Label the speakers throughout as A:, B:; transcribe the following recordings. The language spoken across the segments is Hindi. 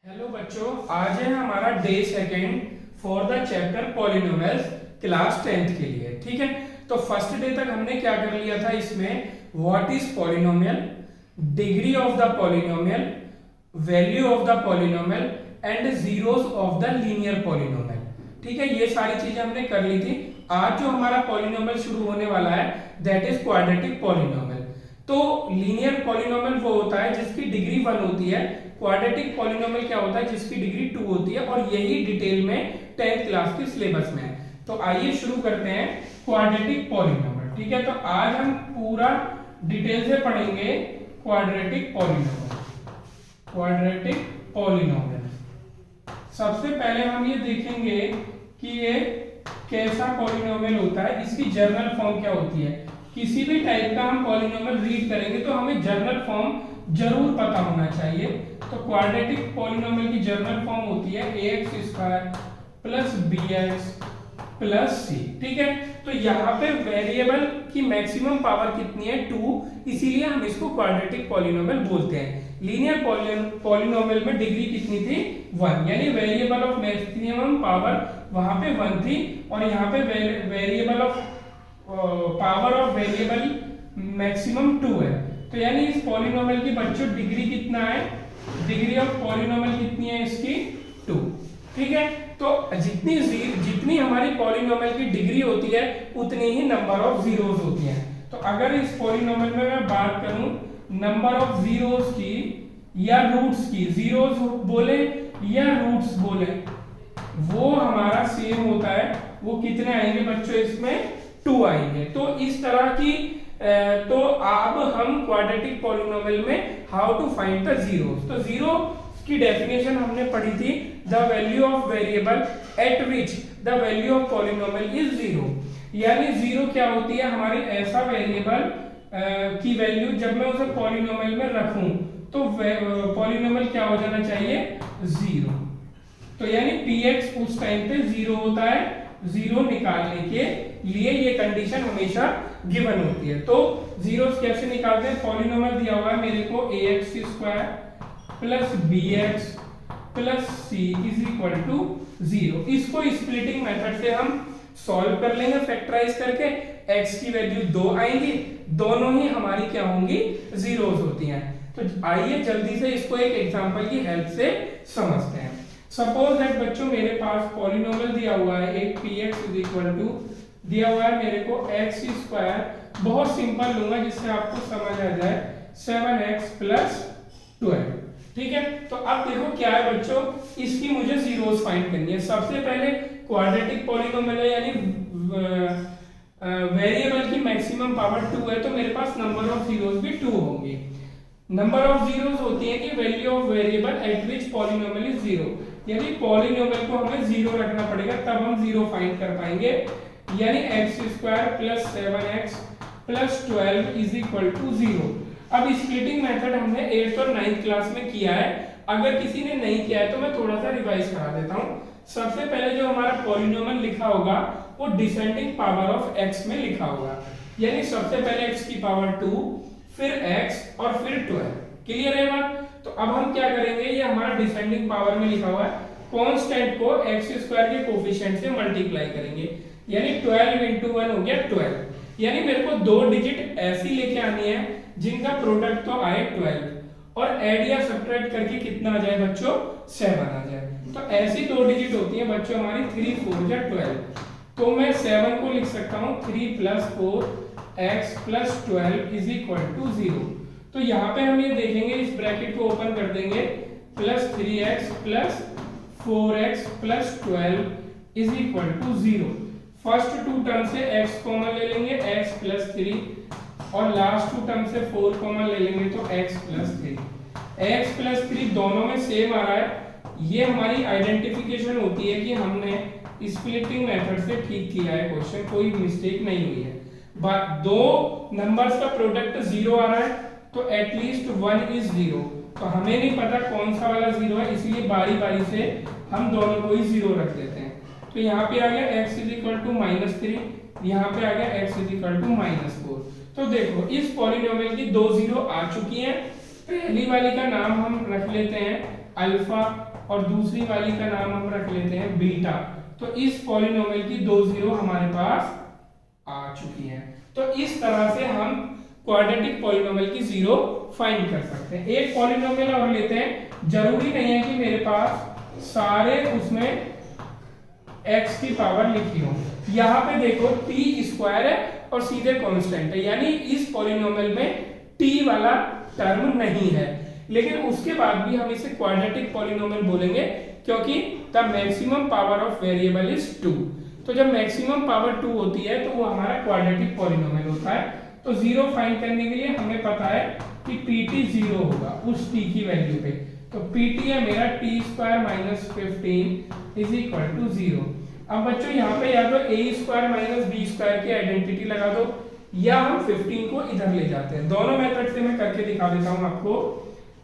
A: हेलो बच्चों, आज है हमारा day second for the chapter polynomials class 10th के लिए। ठीक है, तो फर्स्ट डे तक हमने क्या कर लिया था इसमें, what is polynomial, degree of the polynomial, value of the polynomial and zeros of the linear polynomial. ठीक है, ये सारी चीजें हमने कर ली थी। आज जो हमारा पॉलिनोमियल शुरू होने वाला है दैट इज क्वाड्रेटिक पॉलिनोमियल। तो लीनियर पॉलिनोमियल वो होता है जिसकी डिग्री 1 होती है, क्वाड्रेटिक पॉलिनोमियल क्या होता है जिसकी डिग्री 2 होती है, और यही डिटेल में 10th क्लास के सिलेबस में है। तो आइए शुरू करते हैं क्वाड्रेटिक पॉलिनोमियल। ठीक है, तो आज हम पूरा डिटेल से पढ़ेंगे क्वाड्रेटिक पॉलिनोमियल। क्वाड्रेटिक पॉलिनोमियल सबसे पहले हम ये देखेंगे कि ये कैसा पॉलिनोमियल होता है, इसकी जर्नल फॉर्म क्या होती है। किसी भी टाइप का हम पॉलिनोमियल रीड करेंगे तो हमें जर्नल फॉर्म जरूर पता होना चाहिए। तो क्वाड्रेटिक पॉलिनोमियल की जर्नल फॉर्म होती है ax² plus bx plus c। ठीक है, तो यहाँ पे वेरिएबल की मैक्सिमम पावर कितनी है, 2, इसीलिए हम इसको क्वाड्रेटिक पॉलिनोमियल बोलते हैं। लीनियर पॉलिनोमियल में डिग्री कितनी थी, 1, यानी वेरिएबल ऑफ मैक्सिमम पावर वहां पे 1 थी, और यहाँ पे variable of power of variable maximum 2 है। तो यानी इस पॉलिनोमियल की बच्चों डिग्री कितना है, डिग्री ऑफ पॉलिनोमियल कितनी है इसकी, 2। ठीक है, तो जितनी हमारी पॉलिनोमियल की डिग्री होती है उतनी ही नंबर ऑफ जीरोस होती हैं। तो अगर इस पॉलिनोमियल में मैं बात करूं नंबर ऑफ जीरोस की या रूट्स की, जीरोस बोले या रूट्स बोले, वो हमारा सेम होता है। वो कितने आएंगे बच्चों, इसमें 2 आएंगे। तो इस तरह की तो अब हम क्वाड्रेटिक पॉलिनोमियल में how to find the zeros. तो जीरो की डेफिनेशन हमने पढ़ी थी, the value of variable at which the value of polynomial is 0। यानी जीरो क्या होती है, हमारी ऐसा वेरिएबल की वैल्यू जब मैं उसे पॉलिनोमियल में रखूं तो पॉलिनोमियल क्या हो जाना चाहिए, 0। तो यानी px उस टाइम पे 0 होता है। 0 निकालने के लिए ये कंडीशन हमेशा गिवन होती है। तो जीरोस कैसे निकालते हैं, पॉलिनोमियल दिया हुआ है मेरे को ax² plus bx plus c is equal to 0। इसको स्प्लिटिंग मेथड से हम सॉल्व कर लेंगे, फैक्टराइज करके x की वैल्यू 2 आएंगी, दोनों ही हमारी क्या होंगी, जीरोस होती हैं। तो आइए जल्दी से इसको एक एग्जांपल की हेल्प से समझते हैं। सपोज दैट बच्चों मेरे पास पॉलिनोमियल दिया हुआ है, एक px इज इक्वल टू दिया हुआ है मेरे को x², बहुत सिंपल लूंगा जिससे आपको समझ आ जाए, 7x प्लस 12। ठीक है, तो अब देखो क्या है बच्चों, इसकी मुझे जीरोस फाइंड करनी है। सबसे पहले क्वाड्रेटिक पॉलिनोमियल है, यानी वेरिएबल की मैक्सिमम पावर 2 है, तो मेरे पास नंबर ऑफ जीरोस भी 2 होंगे। नंबर ऑफ जीरोस होती है कि value of variable at which polynomial is 0, यानी पॉलिनोमियल को हमें 0 रखना पड़ेगा तब हम 0 फाइंड कर पाएंगे। यानी x² plus 7x plus 12 is equal to 0। अब स्प्लिटिंग मेथड हमने 8th और 9th क्लास में किया है, अगर किसी ने नहीं किया है तो मैं थोड़ा सा रिवाइज करा देता हूं। सबसे पहले जो हमारा पॉलिनोमियल लिखा होगा वो डिसेंडिंग पावर ऑफ x में लिखा होगा, यानी सबसे पहले x की पावर 2, फिर x और फिर 12। क्लियर है बात। तो अब हम क्या करेंगे, ये हमारा डिसेंडिंग पावर में लिखा हुआ है, कांस्टेंट को x² के कोफिशिएंट से मल्टीप्लाई करेंगे, यानी 12 into 1 हो गया 12। यानी मेरे को 2 डिजिट ऐसी लेके आनी है जिनका प्रोडक्ट तो आए 12, और ऐड या सब्ट्रैक्ट करके कितना आ जाए बच्चों, 7 आ जाए। तो ऐसी 2 डिजिट होती है बच्चों हमारी, 3 4 या 12। तो मैं 7 को लिख सकता हूँ 3 plus 4 x plus 12 is equal to 0। तो यहाँ पे हम ये देखेंगे, इस ब्रैकेट को ओपन कर देंगे, plus 3x plus 4x plus 12 is equal to 0। First 2 term से x कॉमन ले लेंगे, x प्लस 3, और लास्ट 2 टर्म से 4 कॉमन ले लेंगे तो x प्लस 3। x प्लस 3 दोनों में सेम आ रहा है, ये हमारी आइडेंटिफिकेशन होती है कि हमने स्प्लिटिंग मेथड से ठीक किया है क्वेश्चन, कोई मिस्टेक नहीं हुई है। दो नंबर्स का प्रोडक्ट 0 आ रहा है तो एटलीस्ट 1 इज 0। तो हमें नहीं पता कौन सा वाला 0 है, इसलिए बारी बारी से हम दोनों को ही 0 रख देते हैं। तो यहाँ पे आ गया x इज इक्वल टू -3, यहाँ पे आ गया x इज इक्वल टू -4। तो देखो इस पॉलिनोमियल की 2 0 आ चुकी हैं। पहली वाली का नाम हम रख लेते हैं अल्फा और दूसरी वाली का नाम हम रख लेते हैं बीटा। तो इस पॉलिनोमियल की दो जीरो हमारे पास आ चुकी है। तो इस तरह से हम क्वाड्रेटिक पॉलिनोमियल की जीरो फाइंड कर सकते हैं। एक पॉलिनोमियल और लेते हैं, जरूरी नहीं है कि मेरे पास सारे उसमें x की पावर लिखी हो। यहाँ पे देखो t स्क्वायर है और सीधे कांस्टेंट है, यानी इस पॉलिनोमियल में t वाला टर्म नहीं है, लेकिन उसके बाद भी हम इसे क्वाड्रेटिक पॉलिनोमियल बोलेंगे क्योंकि the maximum power of variable is 2। तो जब मैक्सिमम पावर 2 होती है तो वो हमारा क्वाड्रेटिक पॉलिनोमियल होता है। तो जीरो फाइंड करने के लिए हमें पता है कि pt जीरो होगा उस t की वैल्यू पे। तो pt है मेरा t square minus 15 is equal to 0। अब बच्चों यहाँ पे या तो a square minus b square की आइडेंटिटी लगा दो, या हम 15 को इधर ले जाते हैं। दोनों मेथड से मैं करके दिखा देता हूँ आपको।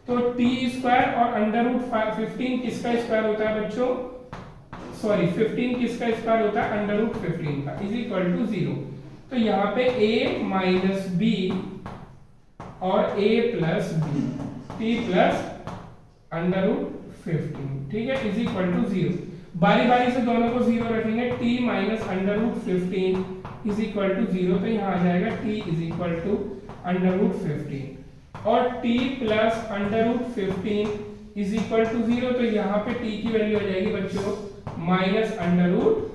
A: तो t स्क्वायर और अंडर रूट 15 किसका स्क्वायर होता है बच्चों, सॉरी 15 किसका स्क्वायर होता है, अंडर रूट 15 का, इज इक्वल टू 0। तो यहाँ पे a माइनस b और a plus b, t plus under root 15, ठीक है, इज इक्वल टू 0। बारी बारी से दोनों को 0 रखेंगे। t minus under root 15 is equal to 0, तो यहाँ आ जाएगा t is equal to under root 15 और t plus under root 15 is equal to 0। तो यहाँ पे t की वैल्यू हो जाएगी बच्चों माइनस अंडर रूट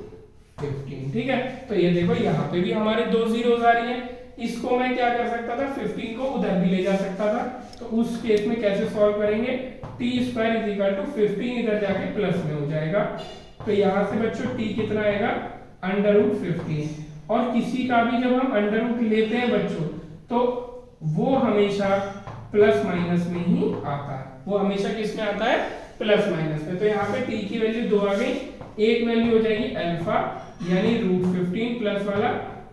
A: 15, ठीक है। तो ये देखो यहाँ पे भी हमारे दो जीरोस आ रही है। इसको मैं क्या कर सकता था, 15 को उधर भी ले जा सकता था। तो उस केस में कैसे सॉल्व करेंगे, T square is equal to 15 इधर जाके प्लस में हो जाएगा। तो यहाँ से बच्चों t कितना आएगा, अंडर रूट 15। और किसी का भी जब हम अंडर रूट लेते हैं बच्चों तो वो हमेशा प्लस माइनस में ही आता है, वो हमेशा किस में आता है, प्लस माइनस में। तो यहाँ पे t की वैल्यू दो आ गई, एक वैल्यू हो जाएगी अल्फा यानी रूट 15 प्लस वाला,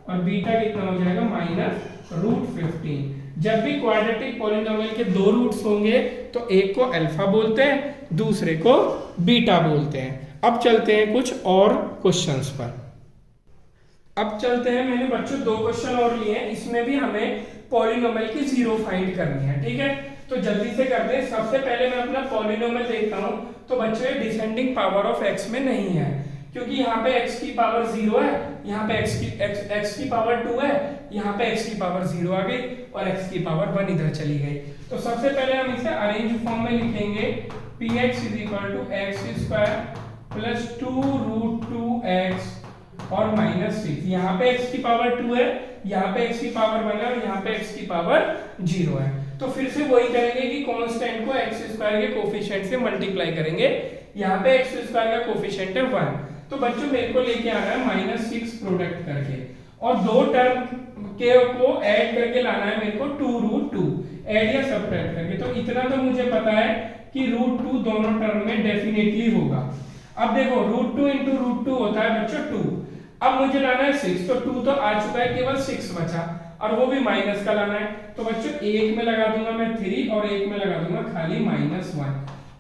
A: और बीटा कितना हो जाएगा माइनस रूट 15। जब भी क्वाड्रेटिक पॉलिनोमियल के दो रूट्स होंगे तो एक को अल्फा बोलते हैं, दूसरे को बीटा बोलते हैं। अब चलते हैं कुछ और क्वेश्चंस पर। अब चलते हैं, मैंने बच्चों दो क्वेश्चन और लिए हैं, इसमें भी हमें पॉलिनोमियल की जीरो फाइंड करनी है, ठीक है। तो जल्दी से करते हैं। सबसे पहले मैं अपना पॉलिनोमियल देखता हूं। तो बच्चों ये डिसेंडिंग पावर ऑफ x में नहीं है, क्योंकि यहाँ पे x की पावर 0 है, यहाँ पे x की पावर 2 है, यहाँ पे x की पावर 0 आ गई और x की पावर 1 इधर चली गई। तो सबसे पहले हम इसे अरेंज फॉर्म में लिखेंगे, px is equal to x square plus 2 root 2x और माइनस 6। यहाँ पे x की पावर 2 है, यहाँ पे x की पावर 1 है और यहाँ पे x की पावर 0 है। तो फिर से वही करेंगे कि कांस्टेंट को x स्क्वायर के कोफिशिएंट से मल्टीप्लाई करेंगे। यहाँ पे x स्क्वायर का कोफिशिएंट है 1, तो बच्चों मेरे को लेके आना है माइनस 6 प्रोडक्ट करके, और दो टर्म के को ऐड करके लाना है मेरे को 2 रूट 2 ऐड या सब्ट्रैक्ट करके। तो इतना तो मुझे पता है कि रूट 2 दोनों टर्म में डेफिनेटली होगा। अब देखो रूट 2 इंटू रूट 2 होता है बच्चों 2। अब मुझे लाना है 6, तो 2 तो आ चुका है, केवल 6 बचा और वो भी माइनस का लाना है। तो बच्चों एक में लगा दूंगा मैं 3 और एक में लगा दूंगा खाली -1।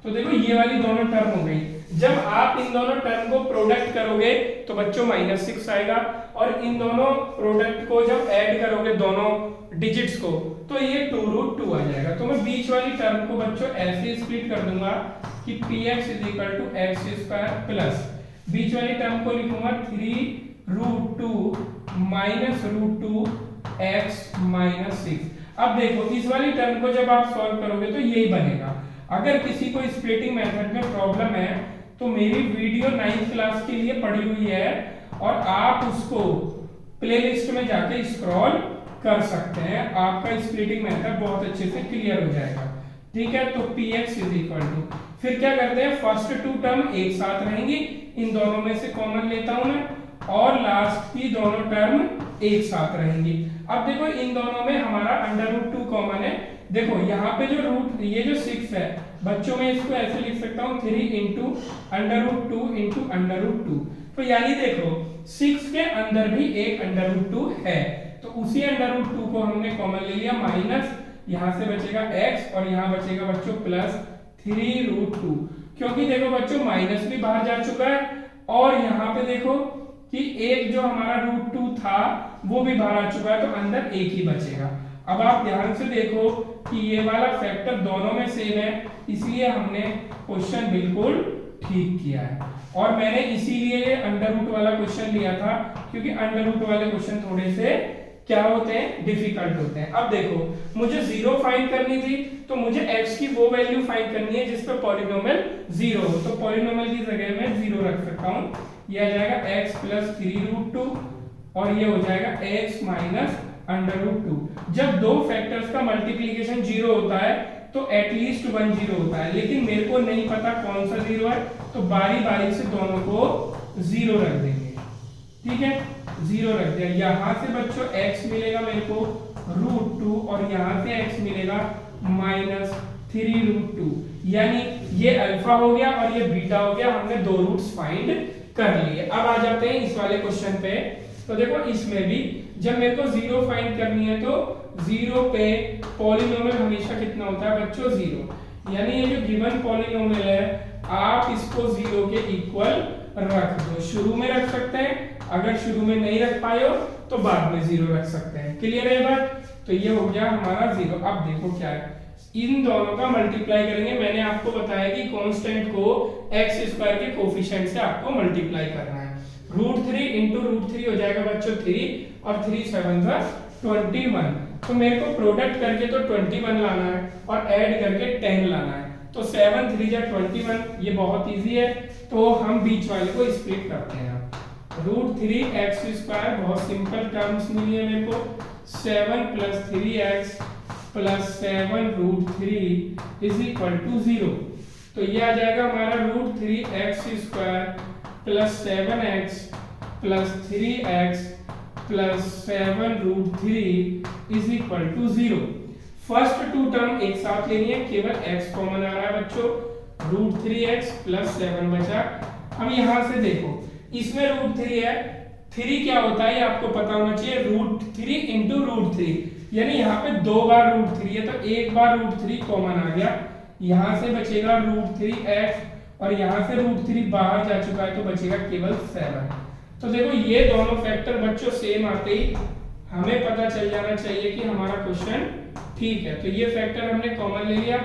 A: तो देखो ये वाली दोनों टर्म हो गई। जब आप इन दोनों टर्म को प्रोडक्ट करोगे तो बच्चों -6 आएगा, और इन दोनों प्रोडक्ट को जब ऐड करोगे दोनों डिजिट्स को तो ये 2 रूट 2 आ जाएगा। तो मैं बीच वाली टर्म को बच्चों ऐसे स्प्लिट कर दूंगा कि px is equal to x square plus बीच वाली टर्म को लिखूंगा 3 root 2 minus root 2 x minus 6। अब देखो इस वाली टर्म को जब आप सॉल्व करोगे तो यही बनेगा। अगर किसी को स्प्लिटिंग मेथड में प्रॉब्लम है तो मेरी वीडियो 9th क्लास के लिए पड़ी हुई है और आप उसको प्लेलिस्ट में जाके स्क्रॉल कर सकते हैं, आपका स्प्लिटिंग मेथड बहुत अच्छे से क्लियर हो जाएगा, ठीक है। तो px इज इक्वल टू, फिर क्या करते हैं, फर्स्ट 2 टर्म एक साथ रहेंगी, इन दोनों में से कॉमन लेता हूं मैं, और लास्ट की दोनों टर्म एक साथ रहेंगी। अब देखो इन दोनों में हमारा अंडर रूट 2 कॉमन है। देखो यहाँ पे जो रूट ये जो 6 है बच्चों में इसको ऐसे लिख सकता हूँ 3 into under root 2 into under root 2। तो यानी देखो 6 के अंदर भी एक अंडर रूट 2 है, तो उसी अंडर रूट 2 को हमने कॉमन ले लिया, माइनस यहाँ से बचेगा x और यहाँ बचेगा बच्चों प्लस 3 रूट 2। क्योंकि देखो बच्चों माइनस भी बाहर जा चुका है और यहाँ पे देखो कि एक जो हमारा रूट 2 था वो भी बाहर आ चुका है, तो अंदर एक ही बचेगा। अब आप ध्यान से देखो कि ये वाला फैक्टर दोनों में सेम है, इसलिए हमने क्वेश्चन बिल्कुल ठीक किया है। और मैंने इसीलिए ये अंडर रूट वाला क्वेश्चन लिया था, क्योंकि अंडर रूट वाले क्वेश्चन थोड़े से क्या होते हैं, डिफिकल्ट होते हैं। अब देखो मुझे जीरो फाइंड करनी थी, तो मुझे x की वो वैल्यू फाइंड करनी है जिस पे पॉलिनोमियल जीरो हो। तो पॉलिनोमियल की जगह मैं जीरो रख सकता हूँ, ये आ जाएगा x प्लस 3√2 और ये हो जाएगा x माइनस अंडर रूट 2। जब दो फैक्टर्स का मल्टीप्लीकेशन जीरो होता है तो एटलीस्ट वन जीरो होता है, लेकिन मेरे को नहीं पता कौन सा जीरो है, तो बारी बारी से दोनों को जीरो रख देंगे। ठीक है, जीरो रख दिया। यहाँ से बच्चों x मिलेगा मेरे को √2 और यहाँ से x मिलेगा माइनस 3√2, यानी ये अल्फा हो गया और ये बीटा हो गया। हमने दो रूट्स फाइंड कर लिए। अब आ जाते हैं इस वाले क्वेश्चन पे। तो देखो इसमें भी जब मेरे को जीरो फाइंड करनी है तो जीरो पे पॉलिनोमियल हमेशा कितना होता है बच्चों, जीरो। यानी ये जो गिवन पॉलिनोमियल है आप इसको जीरो के इक्वल रख दो। शुरू में रख सकते हैं, अगर शुरू में नहीं रख पाए हो तो बाद में जीरो रख सकते हैं। क्लियर है बात? तो ये हो गया हमारा जीरो। अब देखो क्या है, इन दोनों का मल्टीप्लाई करेंगे। मैंने आपको बताया कि कांस्टेंट को x स्क्वायर के कोफिशिएंट से आपको मल्टीप्लाई करना है। √3 इंटू √3 हो जाएगा बच्चों 3 और 3 7 21। तो मेरे को प्रोडक्ट करके तो 21 लाना है और ऐड करके 10 लाना है। तो 7 3 21, ये बहुत इजी है। तो हम बीच वाले को स्प्लिट करते हैं। √3x², बहुत सिंपल टर्म्स मिली है मेरे को। 7 + 3x + 7 √3 = 0। तो ये आ जाएगा हमारा √3x² + 7x + 3x + 7 √3 = 0। First two term एक साथ लेनी है, केवल x कॉमन आ रहा है बच्चों। √3x + 7 बचा। अब यहां से देखो इसमें √3 है, 3 क्या होता है ये आपको पता होना चाहिए, √3 इंटू √3, यानी यहाँ पे दो बार √3 है, तो एक बार √3 कॉमन आ गया। यहाँ से बचेगा √3x और यहाँ से √3 बाहर जा चुका है, तो बचेगा केवल 7। तो देखो ये दोनों फैक्टर बच्चों सेम आते ही हमें पता चल जाना चाहिए कि हमारा क्वेश्चन ठीक है। तो ये फैक्टर हमने कॉमन ले लिया,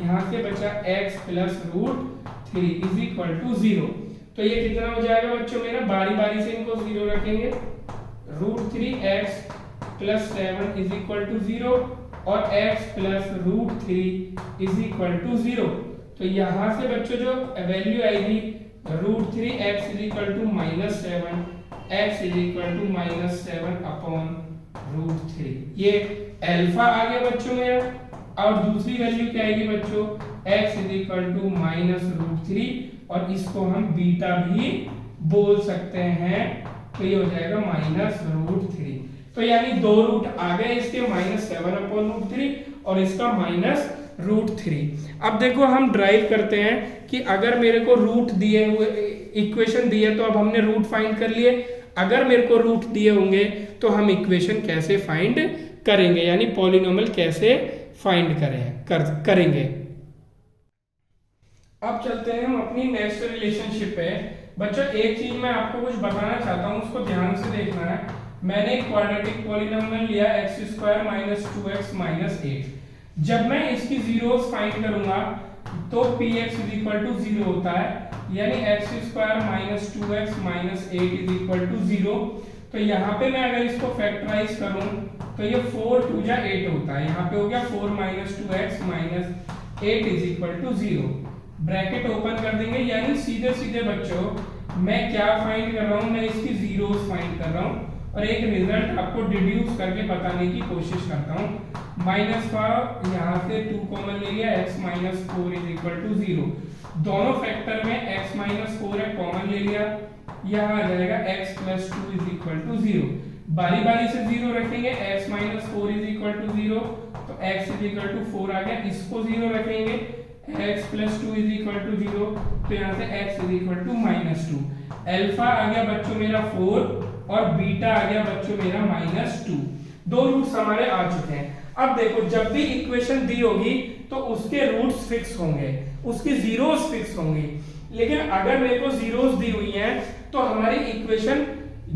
A: यहाँ से बचा x + √3 = 0। तो ये कितना हो जाएगा बच्चों मेरा, बारी बारी से इनको जीरो रखेंगे। √3x + 7 = 0 और x + √3 = 0। तो यहाँ से बच्चों जो वैल्यू आएगी √3x = -7, x = -7/√3। ये अल्फा आ गया बच्चों मेरा। और दूसरी वैल्यू क्या आएगी बच्चों, x = -√3 और इसको हम बीटा भी बोल सकते हैं। तो ये हो जाएगा -√3। तो यानी दो रूट आ गए इसके, -7/√3 और इसका -√3। अब देखो हम ड्राइव करते हैं कि अगर मेरे को रूट दिए हुए इक्वेशन दिए तो अब हमने रूट फाइंड कर लिए। अगर मेरे को रूट दिए होंगे तो हम इक्वेशन कैसे फाइंड करेंगे, यानी पॉलिनोमियल कैसे फाइंड करेंगे। अब चलते हैं हम अपनी नेक्स्ट रिलेशनशिप पे। बच्चों एक चीज मैं आपको कुछ बताना चाहता हूँ, उसको ध्यान से देखना है। मैंने एक क्वाड्रेटिक पॉलिनोमियल लिया x² - 2x - 8। जब मैं इसकी जीरोस फाइंड करूंगा तो px = 0 होता है, यानी x² - 2x - 8 = 0। तो यहाँ पे मैं अगर इसको फैक्टराइज करूं तो ये 4 2 जा 8 होता है। यहाँ पे हो गया 4 - 2x - 8 = 0। ब्रैकेट ओपन कर देंगे, यानी सीधे सीधे बच्चों मैं क्या फाइंड कर रहा हूँ, मैं इसकी जीरोस फाइंड कर रहा हूँ और एक रिजल्ट आपको डिड्यूस करके बताने की कोशिश करता हूँ। माइनस का यहाँ से 2 कॉमन ले लिया, x - 4 = 0। दोनों फैक्टर में x - 4 है, कॉमन ले लिया, यहाँ आ जाएगा x + 2 = 0। बारी बारी से 0 रखेंगे, x - 4 = 0, तो x = 4 आ गया, इसको 0 रखेंगे, x + 2 = 0, तो यहाँ से x = -2। अल्फा आ गया बच्चों मेरा 4 और बीटा आ गया बच्चों मेरा -2। दो रूट्स हमारे आ चुके हैं। अब देखो जब भी इक्वेशन दी होगी तो उसके रूट्स फिक्स होंगे, उसकी जीरोस फिक्स होंगी। लेकिन अगर मेरे को जीरोस दी हुई हैं तो हमारी इक्वेशन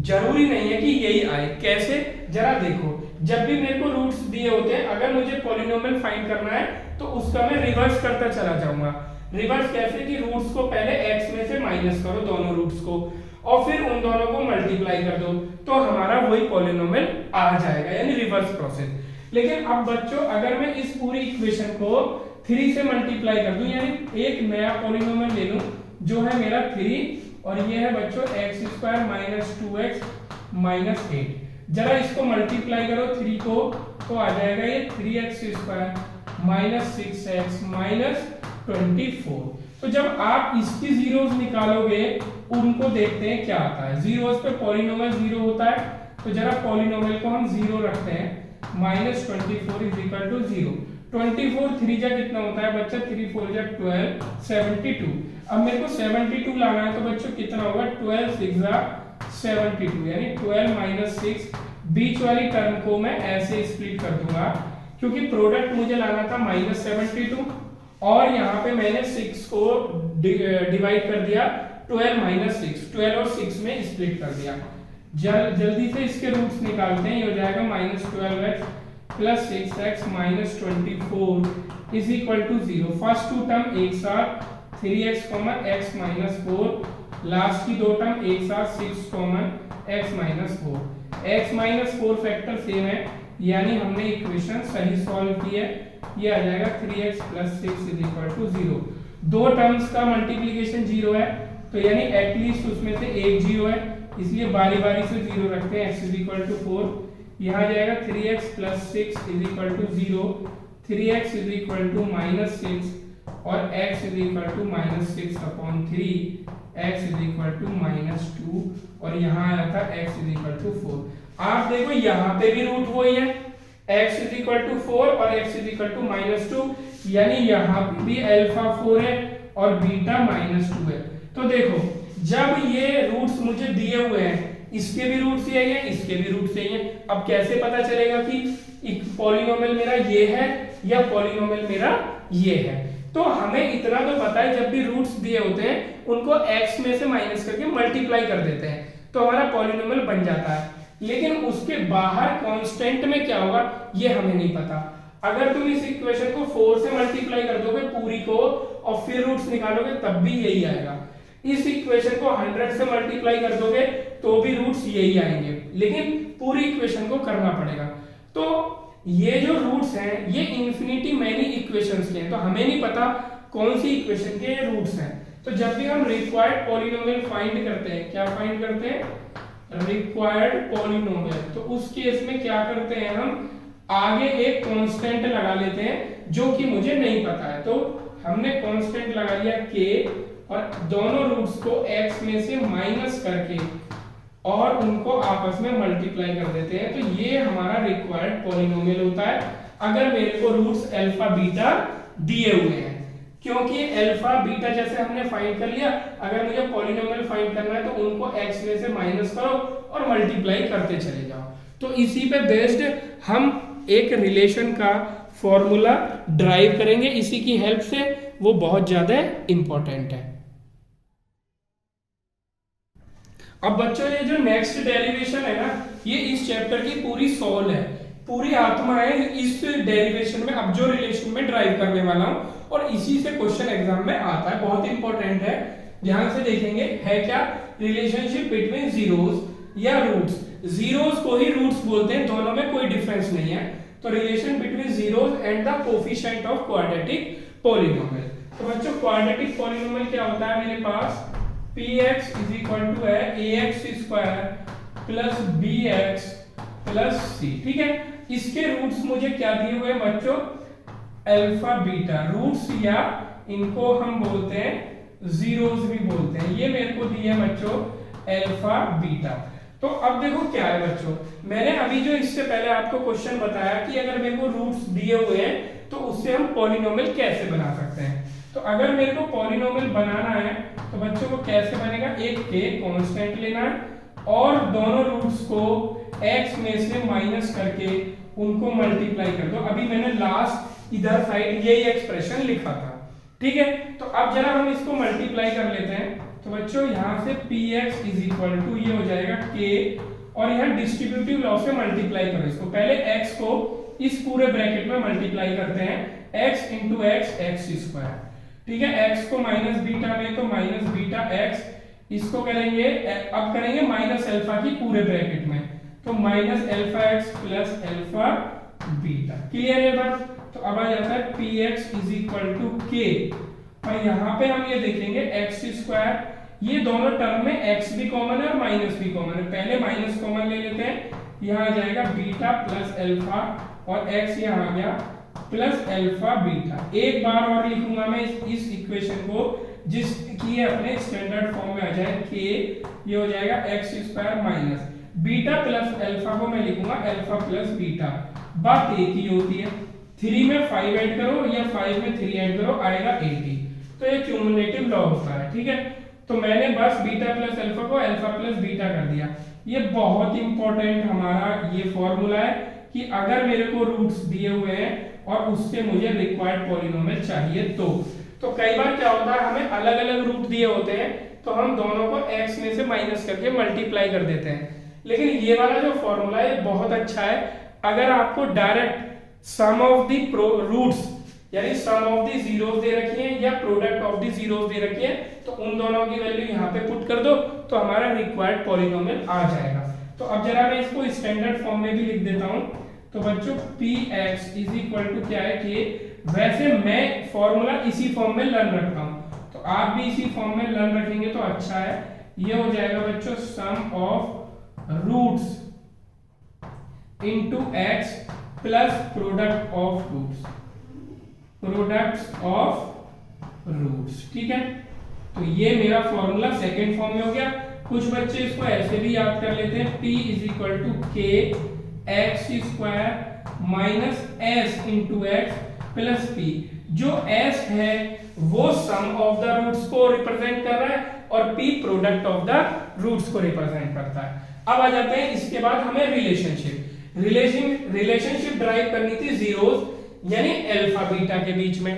A: जरूरी नहीं है कि यही आए। कैसे, जरा देखो, जब भी मेरे को रूट्स दिए होते हैं, अगर मुझे पॉलिनोमियल फाइंड करना है तो उसका मैं रिवर्स करता चला जाऊंगा। रिवर्स कैसे कि रूट्स को पहले x में से माइनस करो दोनों रूट्स को, और फिर उन दोनों को मल्टीप्लाई कर दो, तो हमारा वही पॉलिनोमियल आ जाएगा, यानी रिवर्स प्रोसेस। लेकिन अब बच्चों अगर मैं इस पूरी इक्वेशन को 3 से मल्टीप्लाई कर दूं, यानी एक नया पॉलिनोमियल ले लूं जो है मेरा 3, और ये है बच्चों x² माइनस 2x माइनस 8। जरा इसको मल्टीप्लाई करो 3 को, तो आ जाएगा ये 3x² माइनस 6x माइनस 24। तो जब आप इसकी जीरोस निकालोगे, उनको देखते हैं क्या आता है। जीरोस पे पॉलिनोमियल 0 होता है, तो जरा पॉलिनोमियल को हम 0 रखते हैं। Minus 24 is equal to 0। 24 3 जा कितना होता है बच्चा, 3 4 जा 12, 72। अब मेरे को 72 लाना है, तो बच्चों कितना होगा, 12 6 जा 72, यानी 12 माइनस 6। बीच वाली टर्म को मैं ऐसे स्प्लिट कर दूंगा, क्योंकि प्रोडक्ट मुझे लाना था माइनस 72, और यहाँ पे मैंने 6 को डिवाइड कर दिया 12 माइनस 6, 12 और 6 में स्प्लिट कर दिया। जल्दी से इसके रूट्स निकालते हैं। ये हो जाएगा minus 12x plus 6x minus 24 is equal to 0। First two term एक साथ 3x common x minus 4, last की दो टर्म एक साथ 6 common x minus 4। x minus 4 factor same है, यानी हमने इक्वेशन सही सॉल्व की है। ये आ जाएगा 3x plus 6 is equal to 0। दो टर्म्स का मल्टीप्लीकेशन 0 है, तो यानी एटलीस्ट उसमें से एक 0 है, इसलिए बारी बारी से 0 रखते हैं। x इज इक्वल टू 4, यहाँ जाएगा 3x plus 6 is equal to 0, 3x is equal to minus 6 और x is equal to minus 6 upon 3, x is equal to minus 2, और यहाँ आया था x इज इक्वल टू 4। आप देखो यहाँ पे भी रूट वही है, x इज इक्वल टू 4 और x is equal to minus 2, यानी यहाँ पे भी अल्फा 4 है और बीटा माइनस 2 है। तो देखो जब ये रूट्स मुझे दिए हुए हैं, इसके भी रूट्स यही है, इसके भी रूट्स यही है, अब कैसे पता चलेगा कि एक पॉलिनोमियल मेरा ये है या पॉलिनोमियल मेरा ये है? तो हमें इतना तो पता है, जब भी रूट्स दिए होते हैं उनको x में से माइनस करके मल्टीप्लाई कर देते हैं, तो हमारा पॉलिनोमियल बन जाता है। लेकिन उसके बाहर कांस्टेंट में क्या होगा ये हमें नहीं पता। अगर तुम इस इक्वेशन को 4 से मल्टीप्लाई कर दोगे पूरी को और फिर रूट्स निकालोगे तब भी यही आएगा। इस इक्वेशन को 100 से मल्टीप्लाई कर दोगे तो भी रूट्स यही आएंगे, लेकिन पूरी इक्वेशन को करना पड़ेगा। तो ये जो रूट्स हैं ये इन्फिनिटी मैनी इक्वेशंस के हैं, तो हमें नहीं पता कौन सी इक्वेशन के ये रूट्स हैं। तो जब भी हम रिक्वायर्ड पॉलिनोमियल फाइंड करते हैं, क्या फाइंड करते हैं, रिक्वायर्ड पॉलिनोमियल, तो उस केस में क्या करते हैं, हम आगे एक कांस्टेंट लगा लेते हैं जो कि मुझे नहीं पता है। तो हमने कांस्टेंट लगा लिया k, और दोनों रूट्स को x में से माइनस करके और उनको आपस में मल्टीप्लाई कर देते हैं। तो ये हमारा रिक्वायर्ड पॉलिनोमियल होता है अगर मेरे को रूट्स अल्फा बीटा दिए हुए हैं, क्योंकि अल्फा बीटा जैसे हमने फाइंड कर लिया, अगर मुझे पॉलिनोमियल फाइंड करना है तो उनको x में से माइनस करो और मल्टीप्लाई करते चले जाओ। तो इसी पे बेस्ड हम एक रिलेशन का फॉर्मूला ड्राइव करेंगे, इसी की हेल्प से, वो बहुत ज्यादा इंपॉर्टेंट है। अब बच्चों ये जो नेक्स्ट डेरिवेशन है ना, ये इस चैप्टर की पूरी सोल है, पूरी आत्मा है इस डेरिवेशन में। अब जो रिलेशन में ड्राइव करने वाला हूं, और इसी से क्वेश्चन एग्जाम में आता है, बहुत इंपॉर्टेंट है, ध्यान से देखेंगे। है क्या, रिलेशनशिप बिटवीन जीरोस या रूट्स। जीरोस को ही रूट्स बोलते हैं, दोनों में कोई डिफरेंस नहीं है। तो relation between zeros and the coefficient of quadratic polynomial. तो बच्चों क्वाड्रेटिक पॉलिनोमियल क्या होता है, मेरे पास px इज इक्वल टू है ax square plus bx plus c, ठीक है। इसके रूट्स मुझे क्या दिए हुए हैं बच्चों, अल्फा बीटा रूट्स, या इनको हम बोलते हैं जीरोस भी बोलते हैं। ये मेरे को दिए बच्चों अल्फा बीटा। तो अब देखो क्या है बच्चों, मैंने अभी जो इससे पहले आपको क्वेश्चन बताया कि अगर मेरे को रूट्स दिए हुए हैं तो उससे हम पॉलिनोमियल कैसे बना सकते हैं। तो अगर मेरे को पॉलिनोमियल बनाना है तो बच्चों को कैसे बनेगा, एक k कांस्टेंट लेना है और दोनों रूट्स को x में से माइनस करके उनको मल्टीप्लाई कर दो। अभी मैंने लास्ट इधर साइड यही एक्सप्रेशन लिखा था, ठीक है। तो अब जरा हम इसको मल्टीप्लाई कर लेते हैं। तो बच्चों यहाँ से px इज इक्वल टू ये हो जाएगा k और यहाँ डिस्ट्रीब्यूटिव लॉ से मल्टीप्लाई करो इसको। पहले x को इस पूरे ब्रैकेट में मल्टीप्लाई करते हैं, x into x x square, ठीक है। x को माइनस बीटा में तो माइनस बीटा x, इसको करेंगे अब करेंगे माइनस अल्फा की पूरे ब्रैकेट में, तो minus alpha x plus alpha beta. Clear है बात? तो अब आ जाता है px is equal to k, और यहाँ पे हम ये देखेंगे एक्स स्क्वायर, ये दोनों टर्म में x भी कॉमन है और माइनस भी कॉमन है। पहले माइनस कॉमन ले लेते हैं, यहाँ आ जाएगा बीटा प्लस अल्फा और x यहाँ आ गया प्लस अल्फा बीटा। एक बार और लिखूंगा मैं इस इक्वेशन को, जिसकी अपने स्टैंडर्ड फॉर्म में आ जाए k, ये हो जाएगा x square minus beta plus alpha को मैं लिखूंगा अल्फा प्लस बीटा। बात एक ही होती है, 3 में 5 ऐड करो या 5 में 3 ऐड करो, आएगा 80। तो ये क्यूमुलेटिव लॉ होता है, ठीक है। तो मैंने बस बीटा प्लस अल्फा को अल्फा प्लस बीटा कर दिया। ये बहुत इंपॉर्टेंट हमारा ये फॉर्मूला है कि अगर मेरे को रूट्स दिए हुए हैं और उससे मुझे रिक्वायर्ड पॉलिनोमियल चाहिए तो कई बार क्या होता है, हमें अलग अलग रूट दिए होते हैं तो हम दोनों को x में से माइनस करके मल्टीप्लाई कर देते हैं। लेकिन ये वाला जो फॉर्मूला है बहुत अच्छा है, अगर आपको direct sum of the roots यानी सम ऑफ द जीरोस दे रखी है या प्रोडक्ट ऑफ द जीरोस दे रखी है, तो उन दोनों की वैल्यू यहाँ पे पुट कर दो तो हमारा रिक्वायर्ड पॉलिनोमियल आ जाएगा। तो अब जरा मैं इसको स्टैंडर्ड फॉर्म में भी लिख देता हूँ। तो बच्चों px इज इक्वल टू क्या है कि वैसे मैं फॉर्मूला इसी फॉर्म में लर्न रखता हूँ, तो आप भी इसी फॉर्म में लर्न रखेंगे तो अच्छा है। ये हो जाएगा बच्चों sum of roots into x plus product of roots, products of roots, ठीक है। तो ये मेरा फॉर्मूला सेकंड फॉर्म में हो गया। कुछ बच्चे इसको ऐसे भी याद कर लेते हैं, p is equal to k x square minus S into x plus P. जो s है वो सम ऑफ द रूट्स को रिप्रेजेंट कर रहा है और p product of the roots को रिप्रेजेंट करता है। अब आ जाते हैं इसके बाद हमें रिलेशनशिप ड्राइव करनी थी जीरोस यानी अल्फा बीटा के बीच में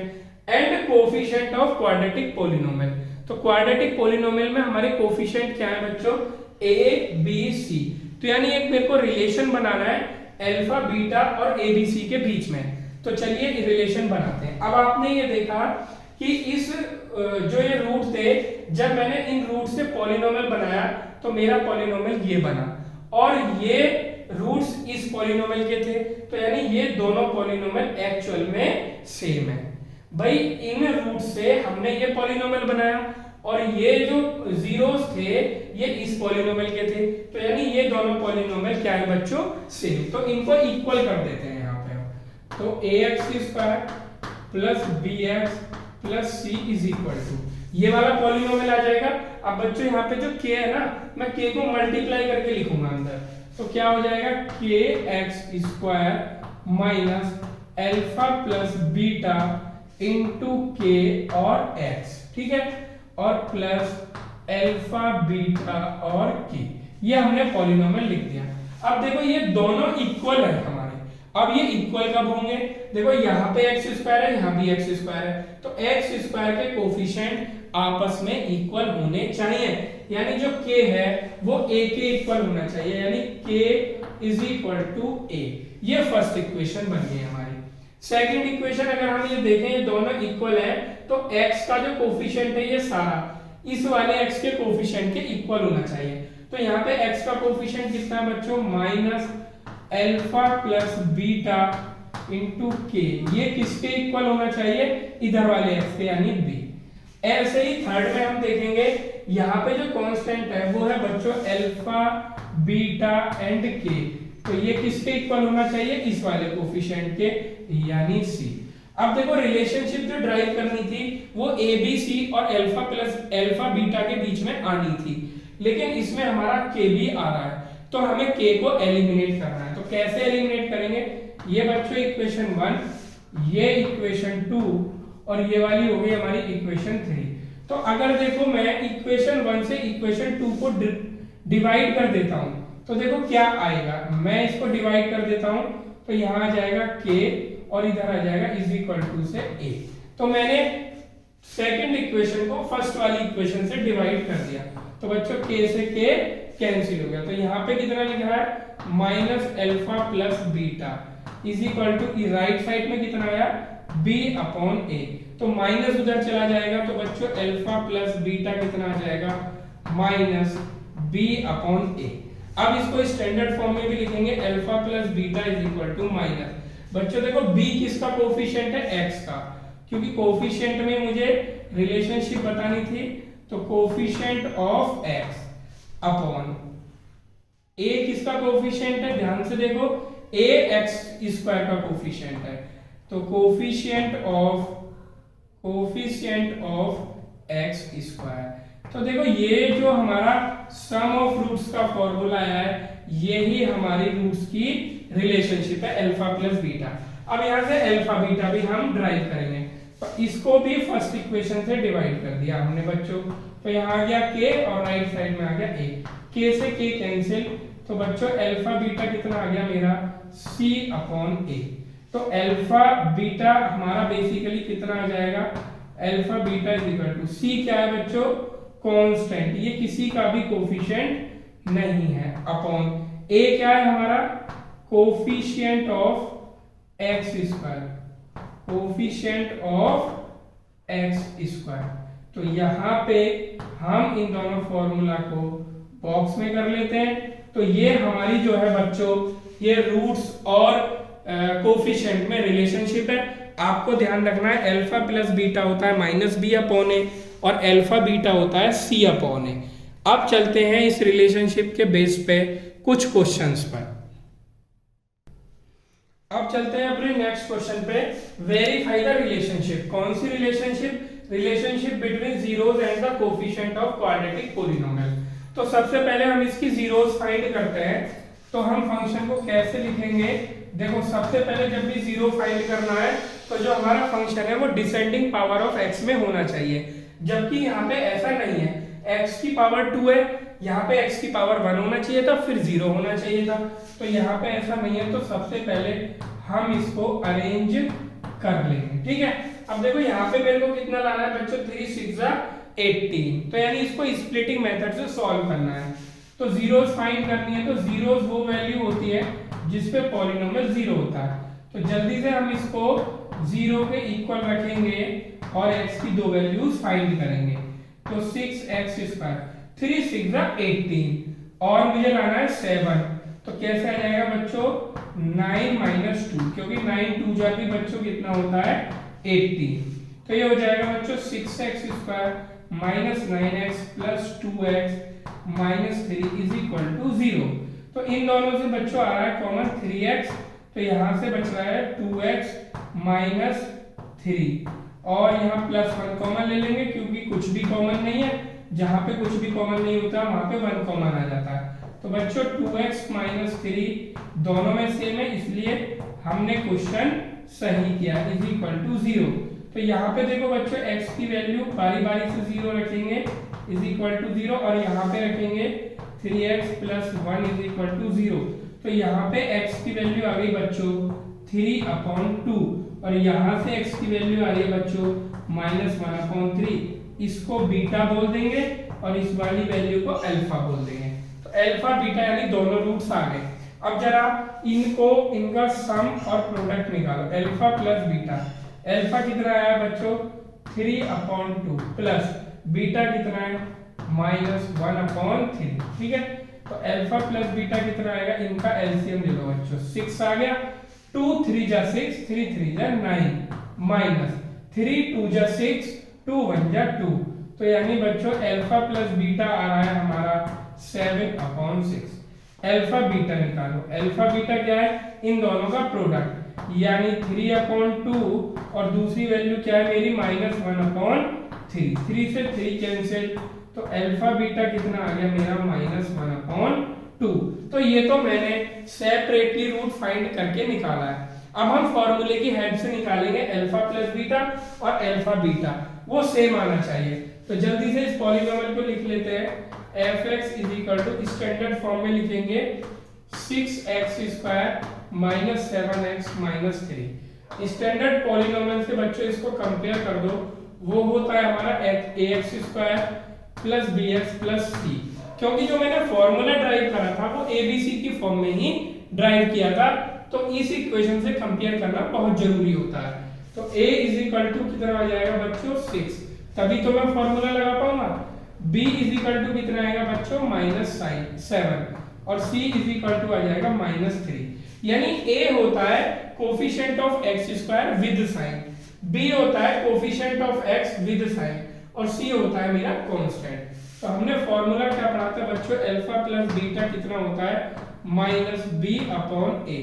A: and coefficient of quadratic polynomial. तो क्वाड्रेटिक पॉलिनोमियल में हमारे कोफिशिएंट क्या है बच्चों, a b c। तो यानी एक मेरे को रिलेशन बनाना है अल्फा बीटा और a b c के बीच में। तो चलिए रिलेशन बनाते हैं। अब आपने ये देखा कि इस जो ये रूट थे, जब मैंने इन रूट से पॉलिनोमियल बनाया तो मेरा पॉलिनोमियल ये बना और ये रूट्स इस पॉलिनोमियल के थे, तो यानी ये दोनों पॉलिनोमियल एक्चुअल में सेम है। भाई इन रूट से हमने ये पॉलिनोमियल बनाया और ये जो जीरोस थे ये इस पॉलिनोमियल के थे, तो यानी ये दोनों पॉलिनोमियल क्या है बच्चों, सेम। तो इनको इक्वल कर देते हैं यहाँ पे। तो ax square plus bx plus c is equal to ये वाला पॉलिनोमियल आ जाएगा। अब बच्चों यहाँ पे जो k है ना, मैं k को मल्टीप्लाई करके लिखूंगा अंदर, तो क्या हो जाएगा kx square minus alpha plus beta into k और x, ठीक है, और प्लस अल्फा बीटा और k। ये हमने पॉलिनोमियल लिख दिया। अब देखो ये दोनों इक्वल है हमारे। अब ये इक्वल कब होंगे, देखो यहाँ पे x स्क्वायर है, यहाँ भी x स्क्वायर है, तो x स्क्वायर के कोफिशिएंट आपस में इक्वल होने चाहिए, यानी जो k है वो a के इक्वल होना चाहिए, यानी k is equal to a। ये फर्स्ट इक्वेशन बन गई हमारी। सेकंड इक्वेशन अगर हम ये देखें, ये दोनों इक्वल है, तो x का जो कोफिशिएंट है ये सारा इस वाले x के कोफिशिएंट के इक्वल होना चाहिए। तो यहाँ पे x का कोफिशिएंट कितना है बच्चों, minus alpha plus beta into k। ये किसके इक्वल होना चाहिए, इधर वाले x के यानी b। ऐसे ही थर्ड में हम देखेंगे, यहाँ पे जो कांस्टेंट है वो है बच्चों अल्फा बीटा एंड k, तो ये किसके इक्वल होना चाहिए, इस वाले कोफिशिएंट के यानी c। अब देखो रिलेशनशिप जो ड्राइव करनी थी वो a b c और अल्फा प्लस अल्फा बीटा के बीच में आनी थी, लेकिन इसमें हमारा k भी आ रहा है, तो हमें k को एलिमिनेट करना है। तो कैसे एलिमिनेट करेंगे, ये बच्चों इक्वेशन 1, ये इक्वेशन 2 और ये वाली हो गई हमारी इक्वेशन 3। तो अगर देखो मैं इक्वेशन 1 से इक्वेशन 2 को डिवाइड कर देता हूं तो देखो क्या आएगा, मैं इसको डिवाइड कर देता हूं तो यहां आ जाएगा k और इधर आ जाएगा इज इक्वल टू से a। तो मैंने सेकंड इक्वेशन को फर्स्ट वाली इक्वेशन से डिवाइड कर दिया, तो बच्चों k से k कैंसिल हो गया। तो यहाँ पे कितना लिखा है minus alpha plus beta is equal to right side में कितना आया b अपॉन a। तो माइनस उधर चला जाएगा तो बच्चों एल्फा प्लस बीटा कितना आ जाएगा माइनस b अपॉन a। अब इसको स्टैंडर्ड फॉर्म में भी लिखेंगे alpha plus beta is equal to minus. बच्चों देखो b किसका कोफिशिएंट है x का, क्योंकि कोफिशिएंट में मुझे रिलेशनशिप बतानी थी। तो coefficient of x upon a किसका कोफिशिएंट है, ध्यान से देखो a x स्क्वायर का कोफिशिएंट है। तो कोफिशिएंट ऑफ x स्क्वायर। तो देखो ये जो हमारा सम ऑफ रूट्स का फॉर्मूला है यही हमारी रूट्स की रिलेशनशिप है अल्फा प्लस बीटा। अब यहाँ से अल्फा बीटा भी हम ड्राइव करेंगे, तो इसको भी फर्स्ट इक्वेशन से डिवाइड कर दिया हमने बच्चों। तो यहाँ आ गया k और राइट साइड में आ गया a, k से k कैंसिल। तो बच्चों अल्फा बीटा कितना आ गया मेरा c अपॉन a। तो अल्फा बीटा हमारा बेसिकली कितना आ जाएगा alpha beta is equal to c क्या है बच्चों कांस्टेंट, ये किसी का भी कोफिशिएंट नहीं है, अपॉन a क्या है हमारा coefficient of x square, coefficient of x square. तो यहाँ पे हम इन दोनों फॉर्मूला को बॉक्स में कर लेते हैं। तो ये हमारी जो है बच्चों ये रूट्स और कोफिशिएंट में रिलेशनशिप है। आपको ध्यान रखना है अल्फा प्लस बीटा होता है माइनस बी अपॉन ए और अल्फा बीटा होता है सी अपॉन ए। अब चलते हैं इस रिलेशनशिप के बेस पे कुछ क्वेश्चंस पर। अब चलते हैं अपने नेक्स्ट क्वेश्चन पे, वेरीफाई द रिलेशनशिप। कौन सी relationship, relationship between zeros and the coefficient of quadratic polynomial. तो सबसे पहले हम इसकी जीरोस फाइंड करते हैं। तो हम फंक्शन को कैसे लिखेंगे, देखो सबसे पहले जब भी जीरो फाइंड करना है तो जो हमारा फंक्शन है वो डिसेंडिंग पावर ऑफ x में होना चाहिए, जबकि यहाँ पे ऐसा नहीं है। x की पावर 2 है, यहाँ पे x की पावर 1 होना चाहिए था, फिर 0 होना चाहिए था। तो यहाँ पे ऐसा नहीं है, तो सबसे पहले हम इसको अरेंज कर लेंगे, ठीक है। अब देखो यहाँ पे मेरे को कितना लाना है बच्चों 3 6 18, तो यानी इसको स्प्लिटिंग मेथड से सॉल्व करना है। तो जीरोस फाइंड करनी है, तो जीरोस वो वैल्यू होती है जिसपे पॉलिनोमियल 0 होता है। तो जल्दी से हम इसको 0 के इक्वल रखेंगे और x की दो वैल्यूज फाइंड करेंगे। तो 6x स्क्वायर 3 6 18 और मुझे लाना है 7। तो कैसे आ जाएगा बच्चों 9 माइनस 2, क्योंकि 9 2 जा भी बच्चों कितना होता है 18। तो ये हो जाएगा बच्चों 6x square minus 9x plus 2x minus 3 is equal to 0। तो इन दोनों से बच्चों आ रहा है कॉमन 3x, तो यहाँ से बच रहा है 2x माइनस 3 और यहाँ प्लस 1 कॉमन ले लेंगे, क्योंकि कुछ भी कॉमन नहीं है। जहाँ पे कुछ भी कॉमन नहीं होता वहां पे 1 कॉमन आ जाता है। तो बच्चों 2x माइनस 3 दोनों में सेम है, इसलिए हमने क्वेश्चन सही किया इज इक्वल टू 0। तो यहाँ पे देखो बच्चों x की वैल्यू बारी बारी से 0 रखेंगे इज इक्वल टू 0 और यहाँ पे रखेंगे 3x plus 1 is equal to 0। तो यहाँ पे x की वैल्यू आ गई बच्चों 3 अपॉन 2 और यहाँ से x की वैल्यू आ रही है बच्चों माइनस 1 अपॉन 3। इसको बीटा बोल देंगे और इस वाली वैल्यू को अल्फा बोल देंगे। तो अल्फा बीटा यानी दोनों रूट्स आ गए। अब जरा इनको इनका सम और प्रोडक्ट निकालो, अल्फा प्लस बीटा। अल्फा कितना आया बच्चों 3 अपॉन 2 प्लस बीटा कितना है माइनस 1 अपॉन 3, ठीक है। तो अल्फा प्लस बीटा कितना आएगा, इनका एलसीएम ले लो बच्चों 6 आ गया, 2 3 जा 6 3 3 जा 9 माइनस 3 2 जा 6 2 1 जा 2। तो यानी बच्चों अल्फा प्लस बीटा आ रहा है हमारा 7 अपॉन 6। अल्फा बीटा निकालो, अल्फा बीटा क्या है इन दोनों का प्रोडक्ट, यानी 3 अपॉन 2 और दूसरी वैल्यू क्या है मेरी माइनस 1 अपॉन 3। 3 से 3 कैंसिल, तो अल्फा बीटा कितना आ गया मेरा माइनस 1 अपॉन 2। तो ये तो मैंने सेपरेटली रूट फाइंड करके निकाला है। अब हम फॉर्मूले की हेल्प से निकालेंगे अल्फा प्लस बीटा और अल्फा बीटा, वो सेम आना चाहिए। तो जल्दी से इस पॉलीनोमियल को लिख लेते हैं। fx is equal to standard form में लिखेंगे 6x square minus 7x minus 3। Standard polynomial से बच्चों इसको कंपेयर कर दो, वो होता है हमारा ax square plus bx plus c। क्योंकि जो मैंने फॉर्मूला ड्राइव करा था वो एबीसी की फॉर्म में ही ड्राइव किया था, तो इस इक्वेशन से कंपेयर करना बहुत जरूरी होता है। तो a इज इक्वल टू कितना आ जाएगा बच्चों 6, तभी तो मैं फॉर्मूला लगा पाऊंगा। b इज इक्वल टू कितना आएगा बच्चों -7 और c इज इक्वल टू आ जाएगा -3। यानी a होता है coefficient of x square with sign, b होता है coefficient of x with sign और c होता है मेरा कांस्टेंट। तो हमने फॉर्मूला क्या पढ़ा था बच्चों, अल्फा प्लस बीटा कितना होता है -b/a।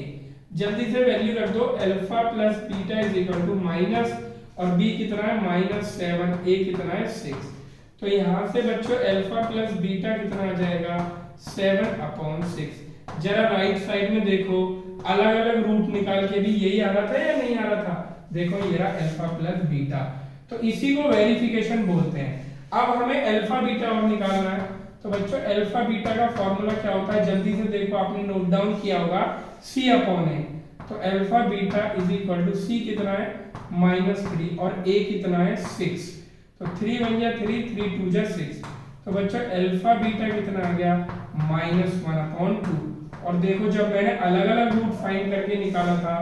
A: जल्दी से वैल्यू रख दो, alpha plus beta is equal to minus और b कितना है -7, a कितना है 6। तो यहाँ से बच्चों अल्फा प्लस बीटा कितना आ जाएगा 7/6। जरा राइट साइड में देखो, अलग अलग रूट निकाल के भी यही आ रहा था या नहीं आ रहा था, देखो ये रहा अल्फा प्लस बीटा, तो इसी को वेरिफिकेशन बोलते हैं। अब हमें अल्फा बीटा और निकालना है, तो बच्चों अल्फा बीटा का फॉर्मूला क्या होता है, जल्दी से देखो, आपने नोट डाउन किया होगा c/a। तो alpha beta is equal to c कितना है -3 और a कितना है 6, तो 3 1 जा 3, 3 2 जा 6। तो बच्चों अल्फा बीटा कितना आ गया -1/2। और देखो जब मैंने अलग अलग रूट फाइंड करके निकाला था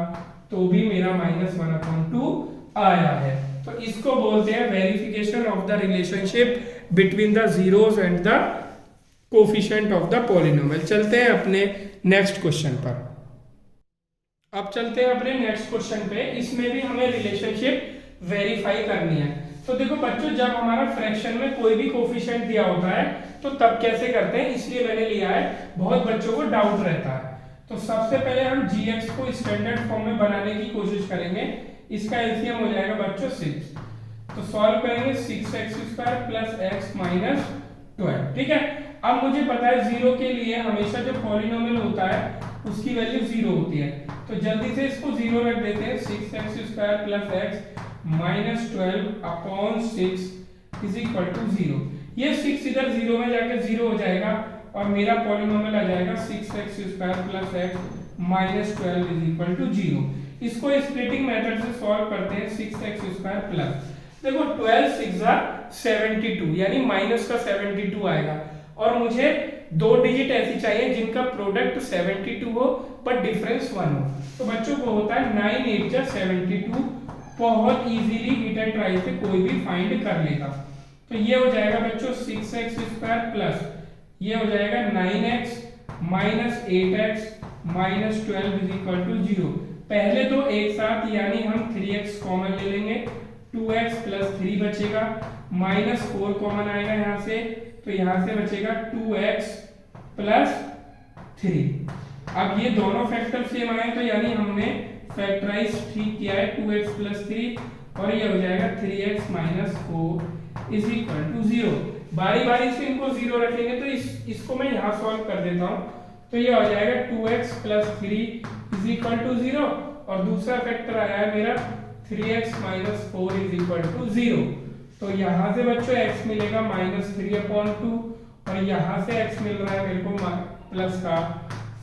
A: तो भी मेरा -1/2 आया है। तो इसको बोलते हैं verification of the relationship between the zeros and the coefficient of the polynomial. चलते हैं अपने नेक्स्ट क्वेश्चन पर। अब चलते हैं अपने नेक्स्ट क्वेश्चन पे, इसमें भी हमें रिलेशनशिप वेरीफाई करनी है। तो देखो बच्चों, जब हमारा फ्रैक्शन में कोई भी कोफिशिएंट दिया होता है तो तब कैसे करते हैं, इसलिए मैंने लिया है, बहुत बच्चों को डाउट रहता है। तो सबसे पहले हम gx को स्टैंडर्ड फॉर्म में बनाने की कोशिश करेंगे। इसका एलसीएम हो जाएगा बच्चों 6, तो सॉल्व करेंगे 6x² प्लस x माइनस 12। ठीक है, अब मुझे पता है 0 के लिए हमेशा जो पॉलिनोमियल होता है उसकी वैल्यू 0 होती है, तो जल्दी से इसको 0 रख देते हैं। 6x² plus x minus 12/6 is equal to 0। ये 6 इधर 0 में जाके 0 हो जाएगा और मेरा पॉलिनोमियल आ जाएगा 6x² plus x minus 12 is equal to 0। इसको स्प्लिटिंग मेथड से सॉल्व करते हैं। 6x² प्लस, देखो 12 6 72 यानी माइनस का 72 आएगा, और मुझे दो डिजिट ऐसी चाहिए जिनका प्रोडक्ट 72 हो पर डिफरेंस 1 हो। तो बच्चों को होता है 9 8 जा 72, बहुत इजीली हिट एंड ट्राई से कोई भी फाइंड कर लेगा। तो ये हो जाएगा बच्चों 6x² प्लस ये हो जाएगा 9x minus 8x minus 12 is equal to 0। पहले तो एक साथ यानी हम 3x कॉमन ले लेंगे, 2x प्लस 3 बचेगा, माइनस 4 कॉमन आएगा यहाँ से, तो यहाँ से बचेगा 2x प्लस 3। अब ये दोनों फैक्टर सेम आए तो यानी हमने फैक्टराइज ठीक किया है 2x प्लस 3, और ये हो जाएगा 3x minus 4 is equal to 0। बारी बारी से इनको 0 रखेंगे तो इसको मैं यहाँ सॉल्व कर देता हूँ। तो ये हो जाएगा 2x plus 3 is equal to 0, और दूसरा फैक्टर आया है मेरा 3x minus 4 is equal to 0। तो यहाँ से बच्चों x मिलेगा -3/2 और यहाँ से x मिल रहा है मेरे को प्लस का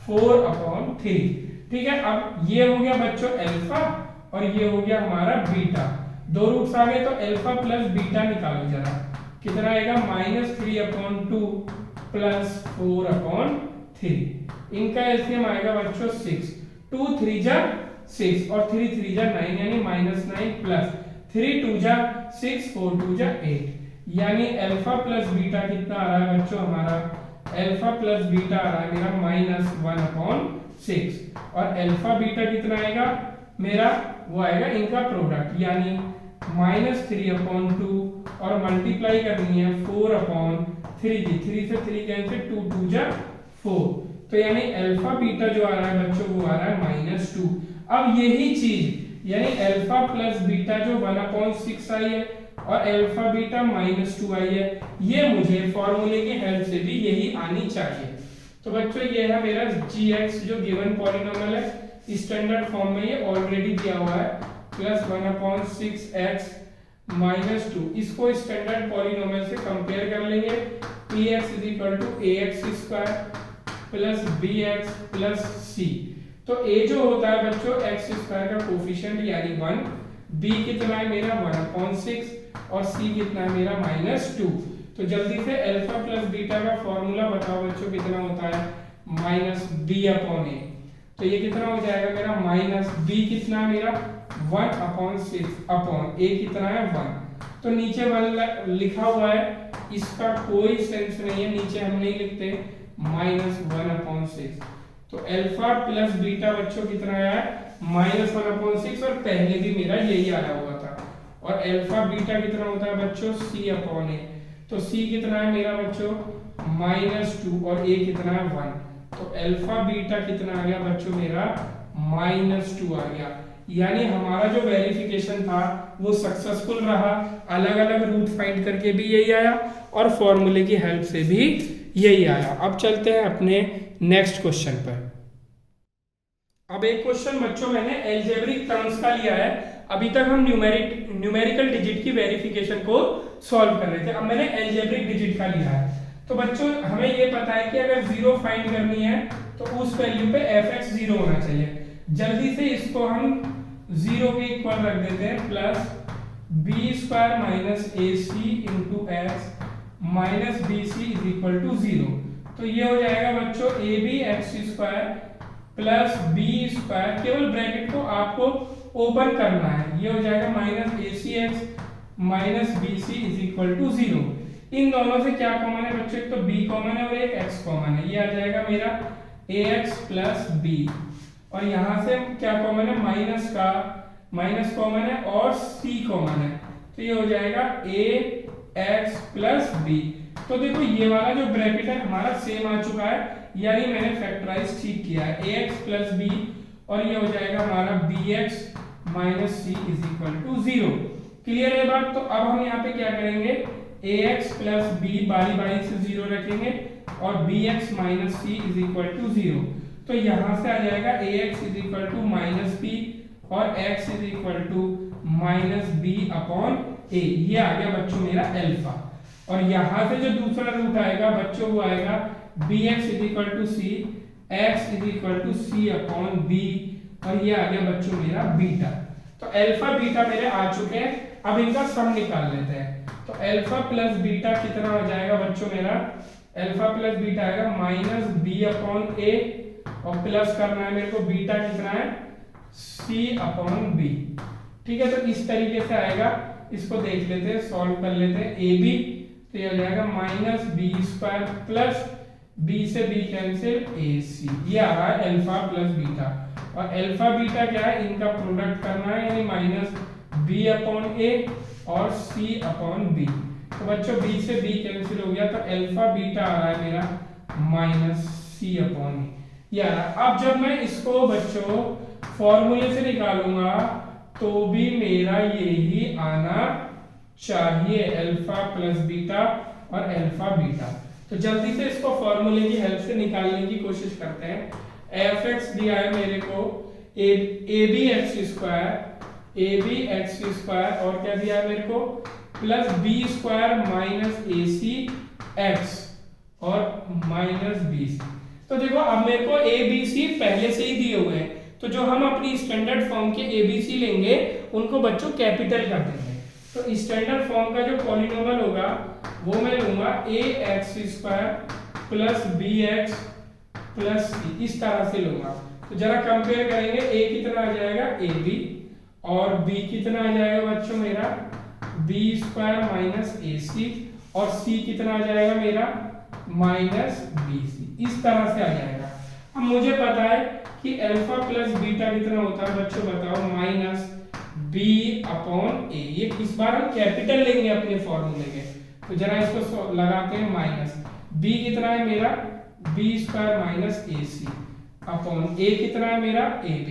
A: 4/3। ठीक है, अब ये हो गया बच्चों अल्फा और ये हो गया हमारा बीटा। दो रूट्स आ गए तो अल्फा प्लस बीटा निकालो जरा, कितना आएगा -3/2 प्लस 4/3। इनका एलसीएम आएगा बच्चों 6, 2 3 जा 6 और 3 3 जा 9 यानी -9 प्लस 3 2 जा 6 4 2 जा 8, यानी अल्फा प्लस बीटा कितना आ रहा है बच्चों हमारा, अल्फा प्लस बीटा आ रहा है मेरा -1/6, और अल्फा बीटा कितना आएगा मेरा, वो आएगा इनका प्रोडक्ट यानी -3/2 और मल्टीप्लाई करनी है 4/3 की, 3 से 3 कैंसिल 2 2 जा 4, तो यानी अल्फा बीटा जो आ रहा है बच्चों वो आ रहा है -2। अब यही चीज यानी अल्फा प्लस बीटा जो 1/6 आई है और अल्फा बीटा -2 आई है, ये मुझे फॉर्मूले की हेल्प से भी यही आनी चाहिए। तो बच्चों ये है मेरा gx जो गिवन पॉलिनोमियल है, स्टैंडर्ड फॉर्म में ये ऑलरेडी दिया हुआ है, प्लस 1/6x -2। इसको स्टैंडर्ड पॉलिनोमियल से कंपेयर कर लेंगे। px is equal to ax² plus bx plus c। तो a जो होता है बच्चों x² का कोफिशिएंट यानी 1, b कितना है मेरा 1/6 और c कितना है मेरा -2। तो जल्दी से अल्फा प्लस बीटा का फॉर्मूला बताओ बच्चों कितना होता है, माइनस बी अपॉन ए। तो ये कितना हो जाएगा मेरा, माइनस बी कितना है मेरा 1/6 अपॉन ए कितना है 1। तो नीचे 1 लिखा हुआ है, इसका कोई सेंस नहीं है, नीचे हम नहीं लिखते, -1/6। तो अल्फा प्लस बीटा बच्चों कितना आया है, -1/6, और पहले भी मेरा यही आया हुआ था। और अल्फा बीटा कितना होता है बच्चों, c अपॉन ए। तो c कितना है मेरा बच्चों, -2, और a कितना है 1। तो अल्फा बीटा कितना आ गया बच्चों मेरा, -2 आ गया। यानी हमारा जो वेरिफिकेशन था वो सक्सेसफुल रहा। अलग अलग रूट फाइंड करके भी यही आया और फॉर्मूले की हेल्प से भी यही आया। अब चलते हैं अपने नेक्स्ट क्वेश्चन पर। अब एक क्वेश्चन बच्चों मैंने एल्जेब्रिक टर्म्स का लिया है। अभी तक हम न्यूमेरिकल डिजिट की वेरिफिकेशन को सॉल्व कर रहे थे, अब मैंने एल्जेब्रिक डिजिट का लिया है। तो बच्चों हमें ये पता है कि अगर 0 फाइंड करनी है तो उस वैल्यू पे fx 0 होना चाहिए। जल्दी से इसको हम 0 के इक्वल रख देते हैं, plus b² minus ac into x minus bc is equal to 0। तो ये हो जाएगा बच्चों ab(x² प्लस b², केवल ब्रैकेट को आपको ओपन करना है, ये हो जाएगा minus acx minus bc is equal to 0। इन दोनों से क्या कॉमन है बच्चों, एक तो b कॉमन है और एक x कॉमन है, ये आ जाएगा मेरा ax प्लस b। और यहाँ से क्या कॉमन है, माइनस का माइनस कॉमन है और c कॉमन है, तो ये हो जाएगा ax प्लस b। तो देखो ये वाला जो ब्रैकेट है हमारा सेम आ चुका है, यानी मैंने फैक्टराइज ठीक किया है, ax प्लस b, और ये हो जाएगा हमारा bx minus c is equal to 0। Clear है बात। तो अब हम यहाँ पे क्या करेंगे, ax प्लस b बारी बारी से 0 रखेंगे और bx minus c is equal to 0। तो यहाँ से आ जाएगा ax is equal to minus b और x is equal to minus b upon a। ये आ गया बच्चों मेरा अल्फा। और यहाँ से जो दूसरा रूट आएगा बच्चों वो आएगा bx is equal to c, x is equal to c upon b, और ये आ गया बच्चों मेरा बीटा। तो अल्फा बीटा मेरे आ चुके हैं, अब इनका सम निकाल लेते हैं। तो अल्फा प्लस बीटा कितना हो जाएगा बच्चों मेरा, अल्फा प्लस बीटा आएगा माइनस b अपॉन a, और प्लस करना है मेरे को, बीटा कितना है c अपॉन b। ठीक है, तो इस तरीके से आएगा, इसको देख लेते हैं, सॉल्व कर लेते हैं। a b, तो ये हो जाएगा माइनस b² प्लस b से b कैंसिल ac, ये आ रहा है अल्फा प्लस बीटा। और अल्फा बीटा क्या है, इनका प्रोडक्ट करना है, यानी माइनस b अपॉन a और c अपॉन b। तो बच्चों b से b कैंसिल हो गया, तो अल्फा बीटा आ रहा है मेरा माइनस c अपॉन a, ये आ रहा है। अब जब मैं इसको बच्चों फॉर्मूले से निकालूंगा तो भी मेरा यही आना चाहिए, अल्फा प्लस बीटा और अल्फा बीटा। तो जल्दी से इसको फॉर्मूले की हेल्प से निकालने की कोशिश करते हैं। fx दिया है मेरे को abx² और क्या दिया है मेरे को, प्लस b² माइनस ac(x) और माइनस bc। तो देखो अब मेरे को abc पहले से ही दिए हुए हैं, तो जो हम अपनी स्टैंडर्ड फॉर्म के abc लेंगे उनको बच्चों कैपिटल कर देंगे। तो स्टैंडर्ड फॉर्म का जो पॉलिनोमियल होगा वो मैं लूंगा ax² plus bx plus c, इस तरह से लूंगा। तो जरा कंपेयर करेंगे, a कितना आ जाएगा ab, और b कितना आ जाएगा बच्चों मेरा b² माइनस ac, और c कितना आ जाएगा मेरा माइनस bc, इस तरह से आ जाएगा। अब मुझे पता है कि अल्फा प्लस बीटा कितना होता है बच्चों, बताओ, माइनस b अपॉन a। ये इस बार हम कैपिटल लेंगे अपने फॉर्मूले के, तो जरा इसको लगाते हैं, माइनस b कितना है मेरा b² minus ac upon a कितना है मेरा ab।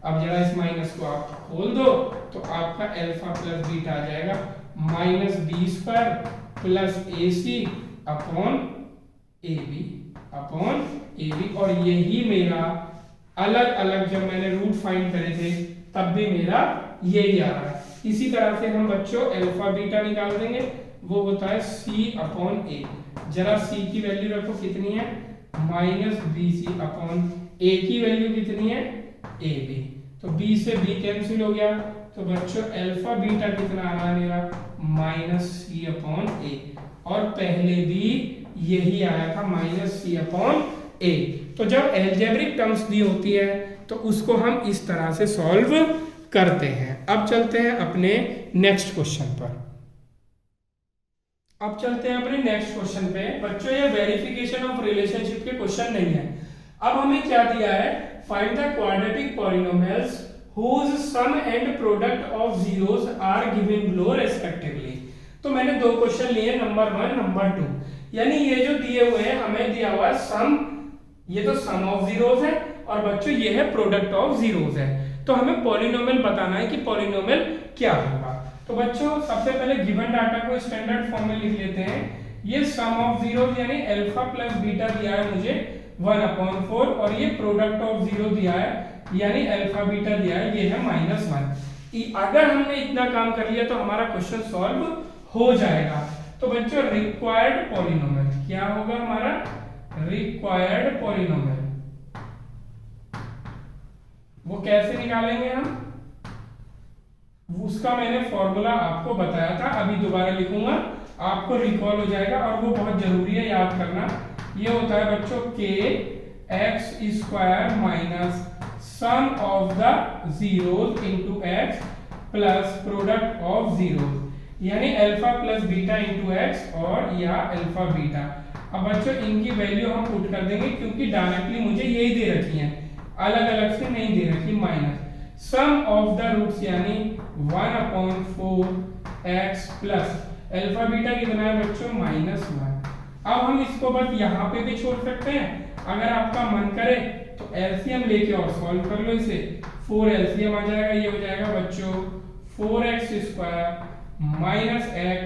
A: अब जरा इस माइनस को आप खोल दो तो आपका अल्फा प्लस बीटा आ जाएगा minus b² plus ac upon ab, और यही मेरा अलग अलग जब मैंने रूट फाइंड करे थे तब भी मेरा यही आ रहा है। इसी तरह से हम बच्चों अल्फा बीटा निकाल देंगे, वो होता है c अपॉन a। जरा c की वैल्यू रखो, कितनी है माइनस bc अपॉन a की वैल्यू कितनी है ab। तो b से b कैंसिल हो गया, तो बच्चों अल्फा बीटा कितना आ रहा है मेरा माइनस c अपॉन a। और पहले भी यही आया था -c/a। तो जब एल्जेब्रिक टर्म्स दी होती है तो उसको हम इस तरह से सॉल्व करते हैं। अब चलते हैं अपने नेक्स्ट क्वेश्चन पर। अब चलते हैं अपने नेक्स्ट क्वेश्चन पे। बच्चों ये वेरिफिकेशन ऑफ रिलेशनशिप के क्वेश्चन नहीं है। अब हमें क्या दिया है, find the quadratic polynomials whose sum and product of zeros are given below respectively। तो मैंने दो क्वेश्चन लिए, नंबर 1 नंबर 2। यानी ये जो दिए हुए हैं हमें दिया हुआ है सम, ये तो सम ऑफ जीरोस है, और बच्चों ये है प्रोडक्ट ऑफ जीरोस है। तो हमें पॉलिनोमियल बताना है कि पॉलिनोमियल क्या होगा। तो बच्चों सबसे पहले गिवन डाटा को स्टैंडर्ड फॉर्म में लिख लेते हैं। ये सम ऑफ जीरोस यानी अल्फा प्लस बीटा दिया है मुझे 1/4, और ये प्रोडक्ट ऑफ जीरो दिया है यानी अल्फा बीटा दिया है, ये है -1। अगर हमने इतना काम कर लिया तो हमारा क्वेश्चन सॉल्व हो जाएगा। तो बच्चों रिक्वायर्ड पॉलिनोमियल क्या होगा हमारा, रिक्वायर्ड पॉलिनोमियल वो कैसे निकालेंगे हम, उसका मैंने फॉर्मूला आपको बताया था, अभी दोबारा लिखूंगा, आपको रिकॉल हो जाएगा और वो बहुत जरूरी है याद करना। ये होता है बच्चों kx² minus sum of the zeros into x plus product of zeros यानी alpha plus beta into x और या अल्फा बीटा। अब बच्चों इनकी वैल्यू हम पुट कर देंगे क्योंकि डायरेक्टली मुझे यही दे रखी है, अलग अलग से नहीं दे रखी। Minus sum of the roots यानी 1/4x प्लस अल्फा बीटा कितना है बच्चों -1। अब हम इसको बस यहाँ पे भी छोड़ सकते हैं, अगर आपका मन करे तो एलसीएम लेके और सॉल्व कर लो इसे। 4 एलसीएम आ जाएगा, ये हो जाएगा बच्चों 4x² माइनस x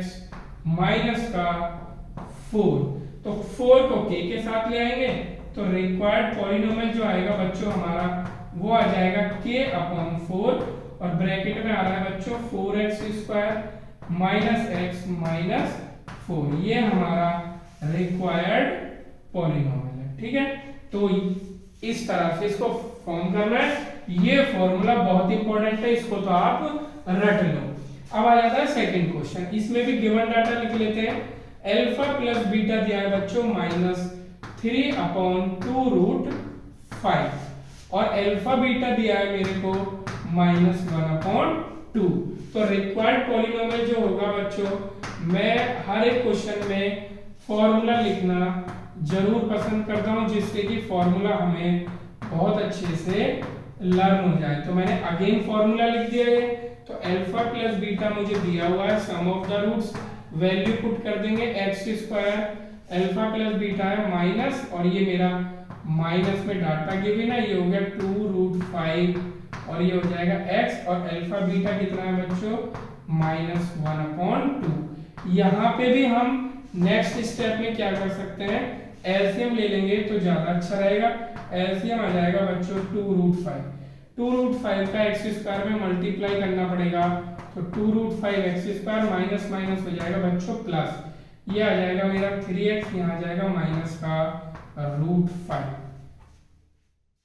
A: माइनस का 4। तो 4 को k के साथ ले आएंगे तो रिक्वायर्ड पॉलिनोमियल जो आएगा बच्चों हमारा वो आ जाएगा k/4 और ब्रैकेट में आ रहा है बच्चों 4x² माइनस x माइनस 4। ये हमारा रिक्वायर्ड पॉलिनोमियल है, ठीक है। तो इस तरह से इसको फॉर्म करना है। ये फॉर्मूला बहुत इंपॉर्टेंट है, इसको तो आप रट लो। अब आ जाता है सेकंड क्वेश्चन, इसमें भी गिवन डाटा लिख लेते हैं। अल्फा प्लस बीटा दिया है बच्चों -3/2√5 और अल्फा बीटा दिया है मेरे को -1/2। तो रिक्वायर्ड पॉलिनोमियल जो होगा बच्चों, मैं हर एक क्वेश्चन में फॉर्मूला लिखना जरूर पसंद करता हूं जिससे कि फॉर्मूला हमें बहुत अच्छे से लर्न हो जाए। तो मैंने अगेन फॉर्मूला लिख दिया है। तो अल्फा प्लस बीटा मुझे दिया हुआ है, sum of the roots value put कर देंगे x², अल्फा प्लस बीटा है माइनस, और ये मेरा माइनस में डाटा गिवन है, ये हो गया 2√5 और ये हो जाएगा x, और अल्फा बीटा कितना है बच्चों -1/2। यहाँ पे भी हम नेक्स्ट स्टेप में क्या कर सकते हैं, एलसीएम ले लेंगे तो ज्यादा अच्छा रहेगा। एलसीएम आ जाएगा बच्चों 2√5। 2√5 का x² में मल्टीप्लाई करना पड़ेगा, तो 2√5x² माइनस माइनस हो जाएगा बच्चों प्लस, ये आ जाएगा मेरा 3x, यहाँ आ जाएगा माइनस का √5।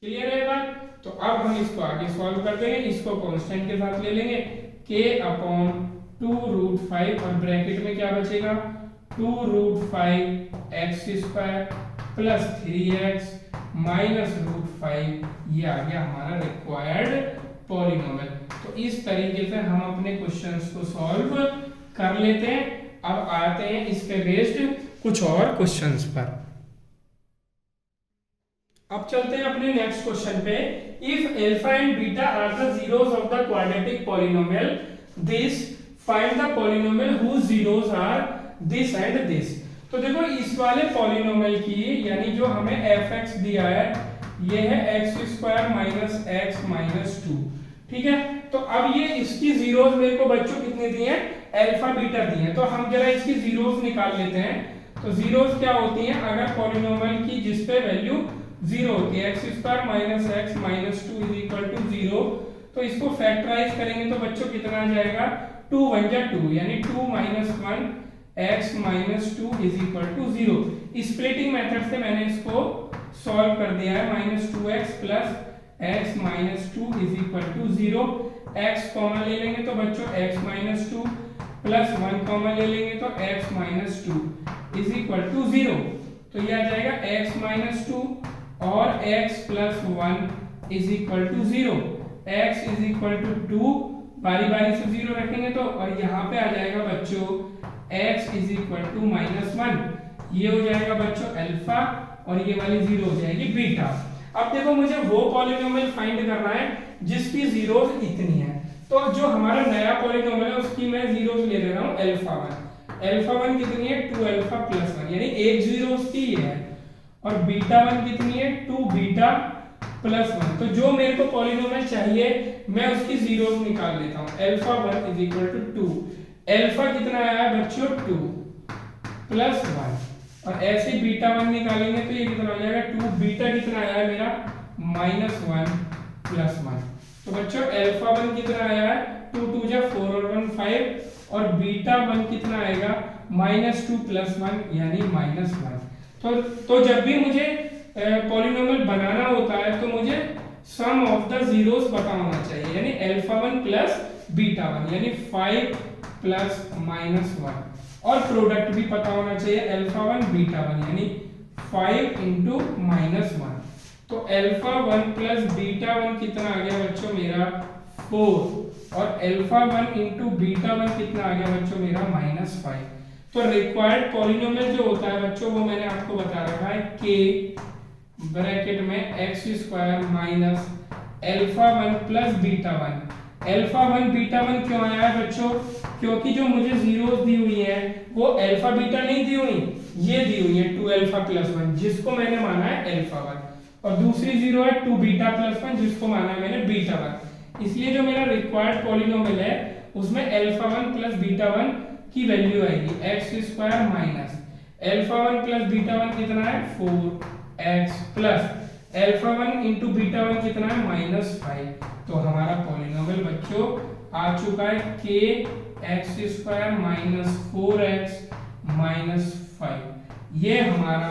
A: क्लियर है बात। तो अब हम इसको आगे सॉल्व कर देंगे, इसको कांस्टेंट के साथ ले लेंगे k/2√5 और ब्रैकेट में क्या बचेगा 2√5x² प्लस 3x माइनस √5। ये आ गया हमारा रिक्वायर्ड पॉलिनोमियल। तो इस तरीके से हम अपने क्वेश्चंस को सॉल्व कर लेते हैं। अब आते हैं इस पे बेस्ड कुछ और क्वेश्चंस पर। अब चलते हैं अपने नेक्स्ट क्वेश्चन पे। If alpha and beta are the zeros of the quadratic polynomial this find the polynomial whose zeros are this and this. तो देखो इस वाले पॉलिनोमियल की यानी जो हमें fx दिया है ये है x² माइनस x माइनस 2, ठीक है। तो अब ये इसकी जीरोस मेरे को बच्चों कितने दिए हैं, अल्फा बीटा दिए हैं। तो हम जरा इसकी जीरोस निकाल लेते हैं। तो जीरोस क्या होती हैं, अगर पॉलिनोमियल की जिस पे वैल्यू 0 होती है x² minus x minus 2 is equal to 0, तो इसको फैक्टराइज करेंगे तो बच्चों कितना आ जाएगा 2 1 जा 2 यानी 2 minus 1 x minus 2 is equal to 0। Splitting method से मैंने इसको सॉल्व कर दिया है। -2x plus x minus 2 is equal to 0। x common ले लेंगे तो बच्चों x माइनस 2 प्लस 1 कॉमन ले लेंगे तो x minus 2 is equal to 0। तो ये आ जाएगा x माइनस 2 और x plus 1 is equal to 0। x is equal to 2 बारी बारी से 0 रखेंगे तो, और यहाँ पे आ जाएगा बच्चों x is equal to minus 1। ये हो जाएगा बच्चों अल्फा और ये वाली 0 हो जाएगी बीटा। अब देखो मुझे वो पॉलिनोमियल फाइंड करना है जिसकी जीरोस इतनी है। तो जो हमारा नया पॉलिनोमियल है उसकी मैं जीरोस ले रहा हूँ अल्फा 1। अल्फा 1 कितनी है 2 अल्फा प्लस 1 यानी एक जीरो उसकी ये है, और बीटा 1 कितनी है 2 बीटा प्लस 1। तो जो मेरे को पॉलिनोमियल चाहिए मैं उसकी जीरोस निकाल लेता हूँ। Alpha 1 is equal to 2, alpha कितना आया है बच्चों 2 प्लस 1, और ऐसे बीटा 1 निकालेंगे तो ये कितना हो जाएगा 2 बीटा कितना आया है मेरा माइनस 1 प्लस 1। तो बच्चों अल्फा 1 कितना आया है 2 2 जा 4 और 1 5, और बीटा 1 कितना आएगा माइनस 2 प्लस 1 यानी माइनस 1। तो जब भी मुझे पॉलिनोमियल बनाना होता है तो मुझे सम ऑफ द जीरोस पता होना चाहिए, यानी अल्फा 1 प्लस बीटा 1 यानी 5 प्लस माइनस 1, और प्रोडक्ट भी पता होना चाहिए अल्फा 1 बीटा 1 यानी 5 इंटू माइनस 1। तो अल्फा 1 प्लस बीटा 1 कितना आ गया बच्चों मेरा 4, और अल्फा 1 इंटू बीटा 1 कितना आ गया बच्चों मेरा माइनस 5। तो रिक्वायर्ड पॉलिनोमियल जो होता है बच्चों वो मैंने आपको बता रखा है k ब्रैकेट में x square minus alpha 1 plus beta 1। Alpha 1 beta 1 क्यों आया है बच्चों, क्योंकि जो मुझे जीरोस दी हुई है वो अल्फा बीटा नहीं दी हुई, ये दी हुई है 2 अल्फा प्लस 1 जिसको मैंने माना है अल्फा 1, और दूसरी जीरो है 2 बीटा प्लस 1 जिसको माना है मैंने बीटा 1। इसलिए जो मेरा रिक्वायर्ड पॉलिनोमियल है उसमें अल्फा 1 प्लस बीटा 1 की वैल्यू आएगी x square minus alpha 1 plus beta 1 कितना है 4x plus alpha 1 into beta 1 कितना है माइनस 5। तो हमारा पॉलिनोमियल बच्चों आ चुका है k x square minus 4x minus 5। ये हमारा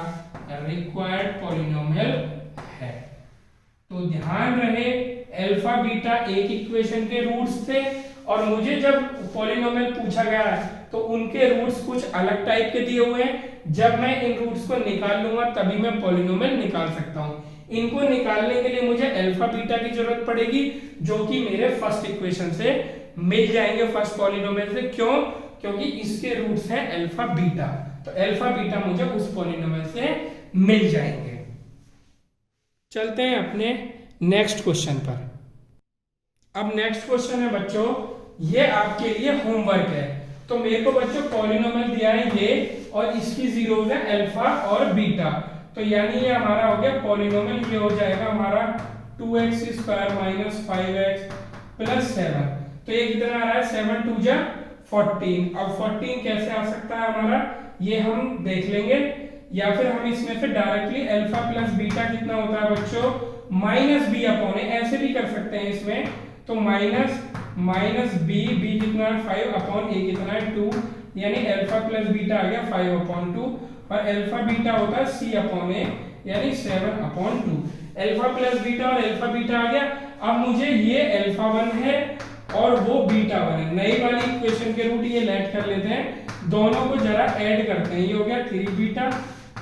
A: रिक्वायर्ड पॉलिनोमियल है। तो ध्यान रहे अल्फा बीटा एक इक्वेशन के रूट्स थे, और मुझे जब पॉलिनोमियल पूछा गया है तो उनके रूट्स कुछ अलग टाइप के दिए हुए हैं। जब मैं इन रूट्स को निकाल लूंगा तभी मैं पॉलिनोमियल निकाल सकता हूं। इनको निकालने के लिए मुझे अल्फा बीटा की जरूरत पड़ेगी जो कि मेरे फर्स्ट इक्वेशन से मिल जाएंगे, फर्स्ट पॉलिनोमियल से। क्यों? क्योंकि इसके रूट्स हैं अल्फा बीटा, तो अल्फा बीटा मुझे उस पॉलिनोमियल से मिल जाएंगे। चलते हैं अपने नेक्स्ट क्वेश्चन पर। अब नेक्स्ट क्वेश्चन है बच्चों, ये आपके लिए होमवर्क है। तो मेरे को बच्चों पॉलिनोमियल दिया है ये, और इसकी जीरोस है अल्फा और बीटा। तो यानी ये हमारा हो गया पॉलिनोमियल, ये हो जाएगा हमारा 2x square minus 5x plus 7। तो ये कितना आ रहा है 7 2 जा 14। अब 14 कैसे आ सकता है हमारा, ये हम देख लेंगे, या फिर हम इसमें से डायरेक्टली अल्फा प्लस बीटा कितना होता है बच्चों माइनस बी अपॉन ए, ऐसे भी कर सकते हैं इसमें। तो माइनस बी कितना है 5 अपॉन ए कितना है 2, यानी अल्फा प्लस बीटा आ गया 5 अपॉन 2, और अल्फा बीटा होता है सी अपॉन ए यानी 7 अपॉन 2। अल्फा प्लस बीटा और अल्फा बीटा आ गया। अब मुझे ये अल्फा 1 है और वो बीटा 1 है, नई वाली इक्वेशन के रूट ये लेट कर लेते हैं, दोनों को जरा ऐड करते हैं। ये हो गया 3 बीटा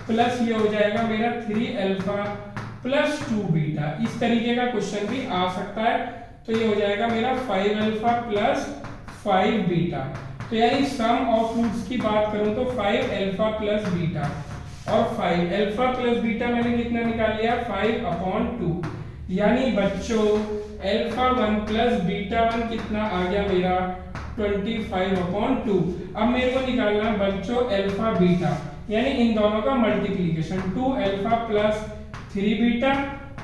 A: प्लस ये हो जाएगा मेरा 3 अल्फा प्लस 2 बीटा। इस तरीके का क्वेश्चन भी आ सकता है। तो ये हो जाएगा मेरा 5 अल्फा प्लस 5 बीटा। तो यानी सम ऑफ रूट्स की बात करूं तो 5 अल्फा प्लस बीटा और 5 अल्फा प्लस बीटा मैंने कितना निकाल लिया 5 अपॉन 2, यानी बच्चों अल्फा 1 प्लस बीटा 1 कितना आ गया मेरा 25 अपॉन 2। अब मेरे को निकालना है बच्चों अल्फा बीटा, यानी इन दोनों का multiplication 2 alpha plus 3 beta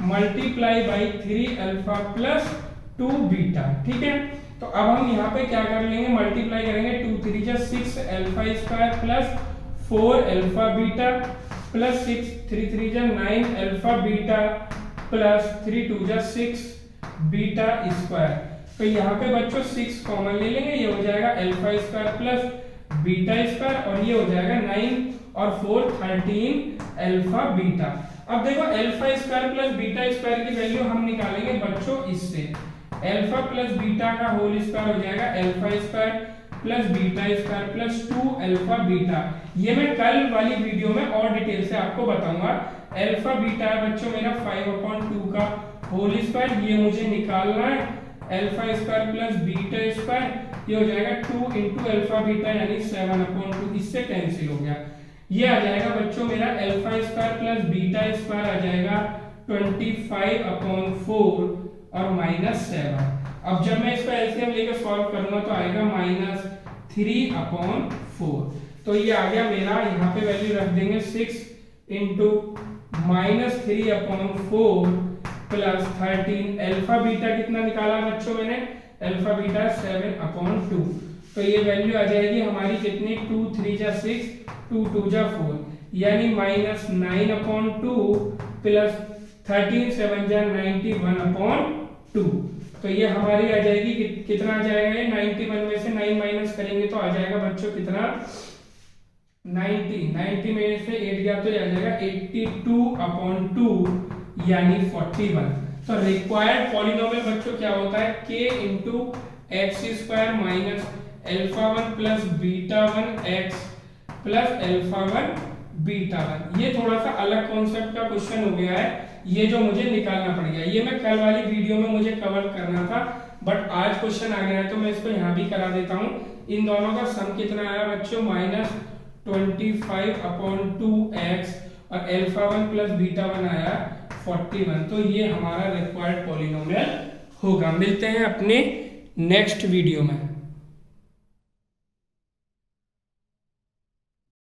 A: multiply by 3 alpha plus 2 beta. ठीक है, तो अब हम यहाँ पे क्या कर लेंगे, मल्टीप्लाई करेंगे 2 3 जा 6 alpha square plus 4 alpha beta plus 6 3 3 जा 9 अल्फा बीटा प्लस 3 2 जा 6 बीटा स्क्वायर। तो यहाँ पे बच्चों 6 कॉमन ले लेंगे, ये हो जाएगा alpha square plus beta square, और ये हो जाएगा 9 और 4 13 अल्फा बीटा। अब देखो alpha square plus beta square की वैल्यू हम निकालेंगे बच्चों इससे, अल्फा प्लस बीटा का होल स्क्वायर हो जाएगा alpha square plus beta square plus 2 alpha beta. ये मैं कल वाली वीडियो में और डिटेल से आपको बताऊंगा। अल्फा बीटा है बच्चों मेरा 5/2 का होल स्क्वायर, ये मुझे निकालना है। Alpha square plus beta square, ये हो जाएगा 2 इंटू अल्फा बीटा यानी 7/2, इससे कैंसिल हो गया। ये आ जाएगा बच्चों मेरा alpha square plus beta square आ जाएगा 25/4 और -7। अब जब मैं इसका एलसीएम लेकर सॉल्व करूंगा तो आएगा -3/4। तो ये आ गया मेरा, यहाँ पे वैल्यू रख देंगे 6 इंटू -3/4 प्लस 13। अल्फा बीटा कितना निकाला बच्चों मैंने, अल्फा बीटा 7/2। तो ये वैल्यू आ जाएगी हमारी कितनी, 2 3 जा 6, 2 2 जा 4, यानी -9/2 प्लस 13 7 जा 91/2। तो ये हमारी आ जाएगी कितना आ जाएगा, ये 91 में से 9 माइनस करेंगे तो आ जाएगा बच्चों कितना, 90 में से 8 गया तो आ जाएगा 82/2 यानी 41। तो रिक्वायर्ड पॉलिनोमियल बच्चों क्या होता है, k into x square minus alpha 1 plus beta 1 x plus alpha 1 beta 1। ये थोड़ा सा अलग कॉन्सेप्ट का क्वेश्चन हो गया है, ये जो मुझे निकालना पड़ गया। ये मैं कल वाली वीडियो में मुझे कवर करना था, बट आज क्वेश्चन आ गया है तो मैं इसको यहाँ भी करा देता हूँ। इन दोनों का सम कितना आया बच्चों, -25/2x और अल्फा 1 प्लस बीटा 1 आया 41। तो ये हमारा रिक्वायर्ड पॉलिनोमियल होगा। मिलते हैं अपने नेक्स्ट वीडियो में।